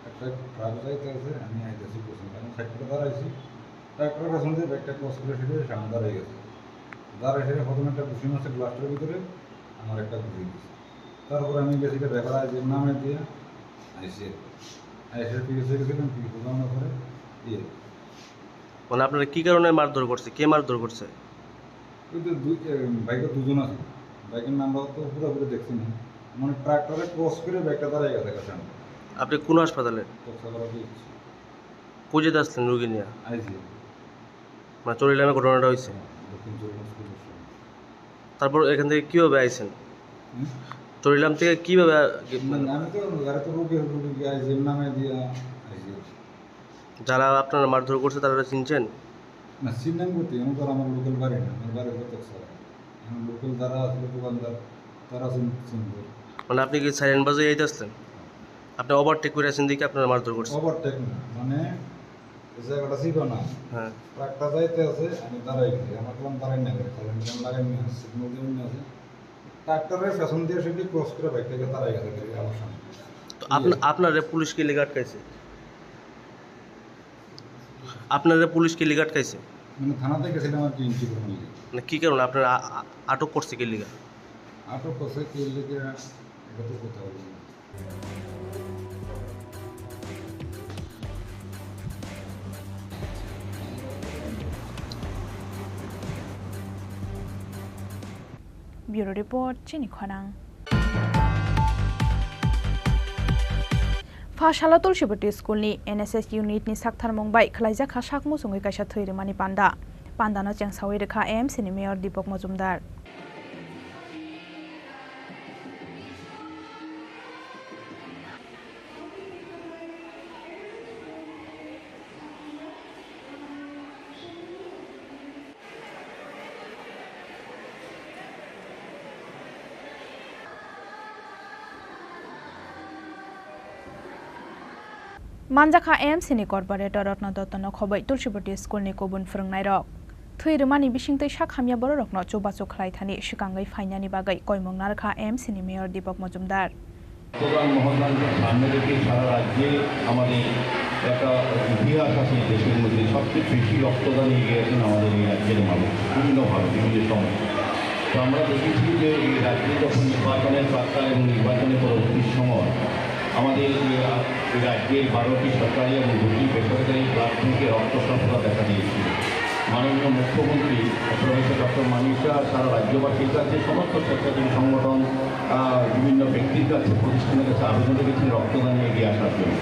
একটা truck যাইতেছে আমি আইতেছি পেছনে আমি সাইকেলে দাঁড়াইছি ট্রাক্টরের পেছন দিয়ে ব্যাগটা ক্রস করে সেটা সামনে দাঁড়িয়ে গেছে দাঁড়িয়ে সেটা প্রথমে একটা ঘুষি মারছে গ্লাসটার ভিতরে আমার একটা ঘুষি দিয়েছে তারপরে আমি গেছি ব্যাপার যে নামে দিয়ে আইসে পিএসে গেছিলাম পিএস বোঝানোর পরে দিয়ে মানে আপনারা কী কারণে মারধর করছে? কে মারধর করছে? কিন্তু বাইকে দুজন আছে, বাইকের নাম্বার তো পুরোপুরি দেখছি না, মানে ট্রাক্টরে ক্রস করে ব্যাগটা দাঁড়িয়ে গেছে সামনে। আপনি কোন হাসপাতালে? পুজোতে আসলেন রুগী নিয়ে? আইসি মানে চরিলামে ঘটনাটা হয়েছে। তারপর এখান থেকে কীভাবে আইসেন? চরিলাম থেকে কীভাবে? আমি তো গাড়িতে রুগী আইসির নামে দিয়ে আইসি। যারা আপনারা মারধর করছে তারা চিনছেন? না চিনলাম করতে, আমি তো আমার লোকাল বাড়ি না, আমার বাড়ি হতো স্যার, আমার লোকাল যারা আসলে দোকানদার তারা চিনবে। মানে আপনি কি সাইরেন বাজে এইতে আসলেন? আপনি ওভারটেক করে আসেন দিকে আপনারা মারধর করছেন? ওভারটেক না, মানে এই জায়গাটা ছিল না, হ্যাঁ ট্রাকটা যাইতে আছে আমি দাঁড়াই গেছি, আমার কোন দাঁড়াই না করে সাইরেন জ্যাম লাগাই নিয়ে আসছে, সিগন্যাল দিয়ে নিয়ে আসে ট্রাক্টরের পেছন দিয়ে সেটি ক্রস করে বাইকটাকে দাঁড়াই গেছে আমার সামনে। তো আপনারা পুলিশ কি লেগে আটকাইছে? আপনারা পুলিশ কি লেগে আটকাইছে? মানে থানাতে গেছিলাম আর কি ইন্ট্রি করে নিয়ে। মানে কী কারণে আপনারা আটক করছে কি লেগে? আটক করছে কি লেগে এটা তো কথা বলি। Bureau Report Chini Khorang. Fashala Tulshibati School ni NSS unit ni Sakthar Mumbai Khlaija kha sakmu sungai kaisa thairimani panda pandana chengsawi rekha AMC ni Mayor Deepak Majumdar Manjaka AMC ni Corporator Rotna Dotano Khobai Tulshibati School ni Kobun Frungnai Rok Thuirumani Bishingtai Shakhamya Borokno Chobacho Khlai Thani Shikangai Fainani Bagai Koimong Narkha AMC ni Mayor Deepak Majumdar রক্তদান মহোৎসবকে সামনে রেখে সারা রাজ্যে আমাদের একটা ইতিহাস আছে দেশের মধ্যে সবচেয়ে বেশি রক্তদান এগিয়ে আছেন আমাদের এই রাজ্যের মানুষ বিভিন্নভাবে বিভিন্ন সময় তো আমরা দেখেছি যে এই রাজ্যে যখন নির্বাচনের প্রাক্কাল এবং নির্বাচনের পরবর্তী সময় আমাদের এই রাজ্যের 12টি সরকারি এবং 2টি বেসরকারি ব্লাড ব্যাংকে রক্ত স্বল্পতা দেখা দিয়েছিল মাননীয় মুখ্যমন্ত্রী প্রফেসর ডক্টর মানিক শাহ সারা রাজ্যবাসীর কাছে সমস্ত স্বেচ্ছাসেবী সংগঠন বিভিন্ন ব্যক্তির কাছে প্রতিষ্ঠানের কাছে আবেদন রেখেছেন রক্তদানে এগিয়ে আসার জন্য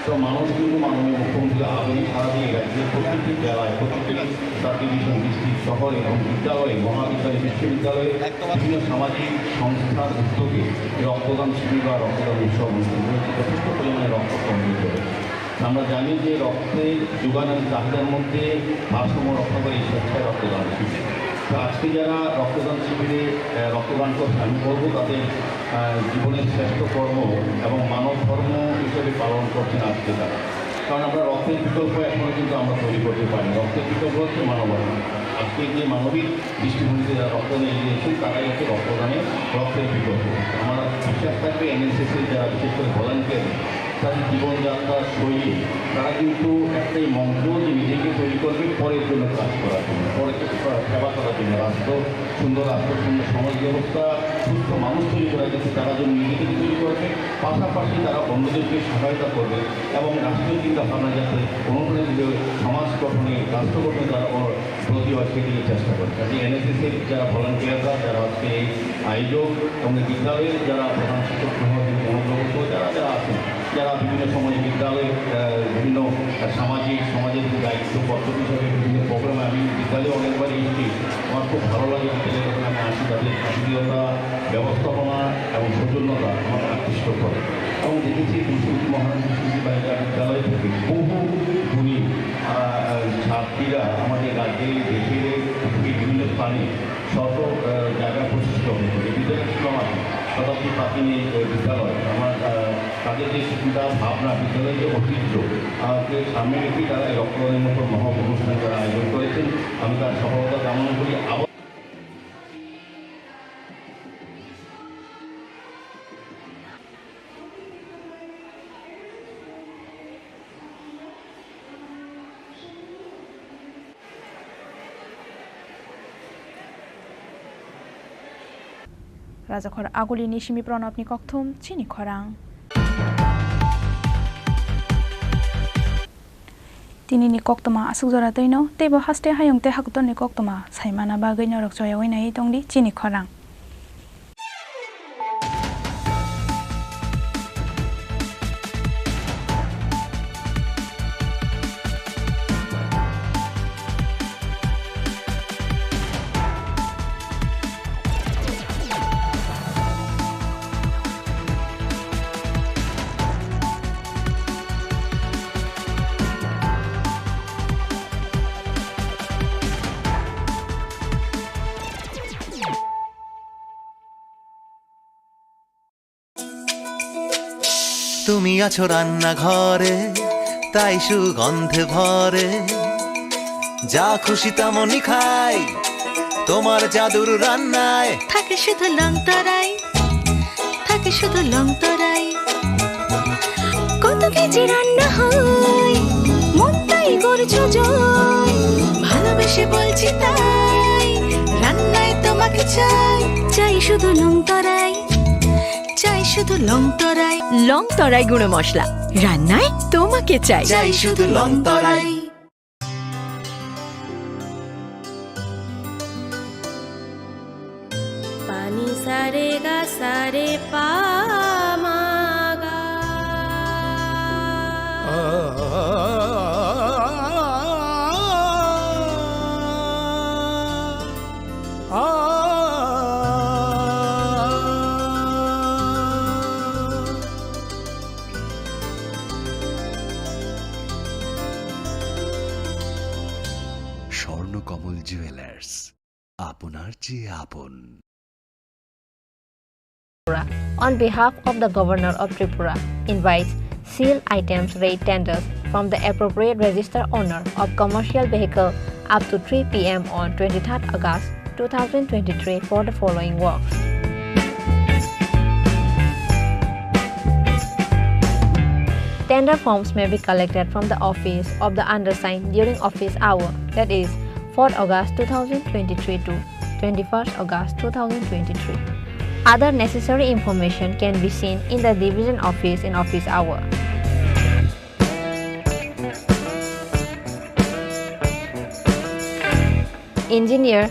তো মানুষ কিন্তু মাননীয় মুখ্যমন্ত্রীর আবেদন সারা দিয়ে রাজ্যের প্রতিটি জেলায় প্রতিটি সাব ডিভিশন ডিস্ট্রিক্ট শহরে এবং বিদ্যালয়ে মহাবিদ্যালয় বিশ্ববিদ্যালয়ে বিভিন্ন সামাজিক সংস্থার উদ্যোগে রক্তদান শিবির বা রক্তদান উৎসব অনুষ্ঠিত হয়েছে যথেষ্ট পরিমাণে রক্ত সংগ্রহ করেছে আমরা জানি যে রক্তের যোগানের চাহিদার মধ্যে ভারসাম্য রক্ষা করে স্বেচ্ছায় রক্তদান শিবির তো আজকে যারা রক্তদান শিবিরে রক্তদান করছে আমি বলবো তাদের জীবনের শ্রেষ্ঠ কর্ম এবং মানব ধর্ম হিসেবে পালন করছেন আজকে তারা কারণ আমরা রক্তের বিকল্প এখনও কিন্তু আমরা তৈরি করতে পারি রক্তের বিকল্প হচ্ছে মানবতা আজকে যে মানবিক দৃষ্টিভঙ্গিতে যারা রক্তদান এগিয়েছেন তারাই হচ্ছে রক্তদানে রক্তের বিকল্প আমার বিশ্বাস থাকবে এনএসএসের যারা বিশেষ করে ভলান্টিয়ার তাদের জীবনযাত্রার শৈলী তারা কিন্তু একটাই মন্ত্র যে নিজেকে তৈরি করবে পরের জন্য কাজ করার জন্য পরের সেবা করার জন্য রাষ্ট্র সুন্দর সমাজ ব্যবস্থা সুস্থ মানুষ তৈরি করার জন্য তারা যেন নিজেকে তৈরি করবে পাশাপাশি তারা অন্যদেরকে সহায়তা করবে এবং রাষ্ট্রীয় চিন্তাভাবনা যাতে অনুপ্রাণিত সমাজ গঠনে রাষ্ট্র গঠনে তারা ব্রতী হয় সেদিকে চেষ্টা করে কাজে এনএসএসের যারা ভলান্টিয়াররা যারা আজকে এই আয়োজক এবং বিদ্যালয়ের যারা প্রধান শিক্ষক মনোগ্রহ যারা যারা আছেন যারা বিভিন্ন সময় বিদ্যালয়ে বিভিন্ন সমাজের দায়িত্ব কর্তব্য হিসাবে বিভিন্ন প্রোগ্রামে আমি বিদ্যালয়ে অনেকবার এসেছি আমার খুব ভালো লাগে বিদ্যালয়ে যখন আমি আসি তাদের শান্তিরতা ব্যবস্থাপনা এবং সৌজন্যতা আমাকে আকৃষ্ট করে এবং দেখেছি দুর্নীতি মহারাজ বালিকা বিদ্যালয় থেকে বহু গুণী ছাত্রীরা আমাদের রাজ্যে দেশের বিভিন্ন স্থানে শত জায়গায় প্রতিষ্ঠিত হয়েছে এই বিদ্যালয় ছিল আমার শতাব্দী প্রাচীন বিদ্যালয় আমার তাদের যে চিন্তা ভাবনা বিদ্যালয়ের যে ঐতিহ্যকে সামনে রেখে তারা এই রক্তদানের মতো মহা অনুষ্ঠান যারা আয়োজন করেছেন আমি তার সফলতা কামনা করি আবার Rajakhor Aguli Nishimi Pranapni Kokthum Chini Khorang Tini ni koktoma asuk jora toino tebo haste hayong te hakton ni koktoma saimana bagai norok joya oinai tongdi Chini Khorang তুমি আছো রান্নাঘরে তাই সুগন্ধে ভরে যা খুশি তেমনই খাই তোমার জাদুর রান্নায় থাকে শুধু লংতরাই থাকে শুধু লংতরাই কত কেজি রান্না হয় মনটাই করছো জয় ভালোবেসে বলছি তাই রান্নায় তোমাকে চাই চাই শুধু লংতরাই চাই শুধু লংতরাই লংতরাই গুঁড়ো মশলা রান্নায় তোমাকে চাই চাই শুধু লংতরাই পানি সারে গা সারে পা মা গা আমুল জুয়েলার্স, আপনার চেয়ে আপন। On behalf of the Governor of Tripura, invites sealed items rate tenders from the appropriate register owner of commercial vehicle up to 3 p.m. on 23rd August 2023 for the following works. Tender forms may be collected from the office of the undersigned during office hour, that is 4th August 2023 to 21st August 2023. Other necessary information can be seen in the division office in office hour. Engineer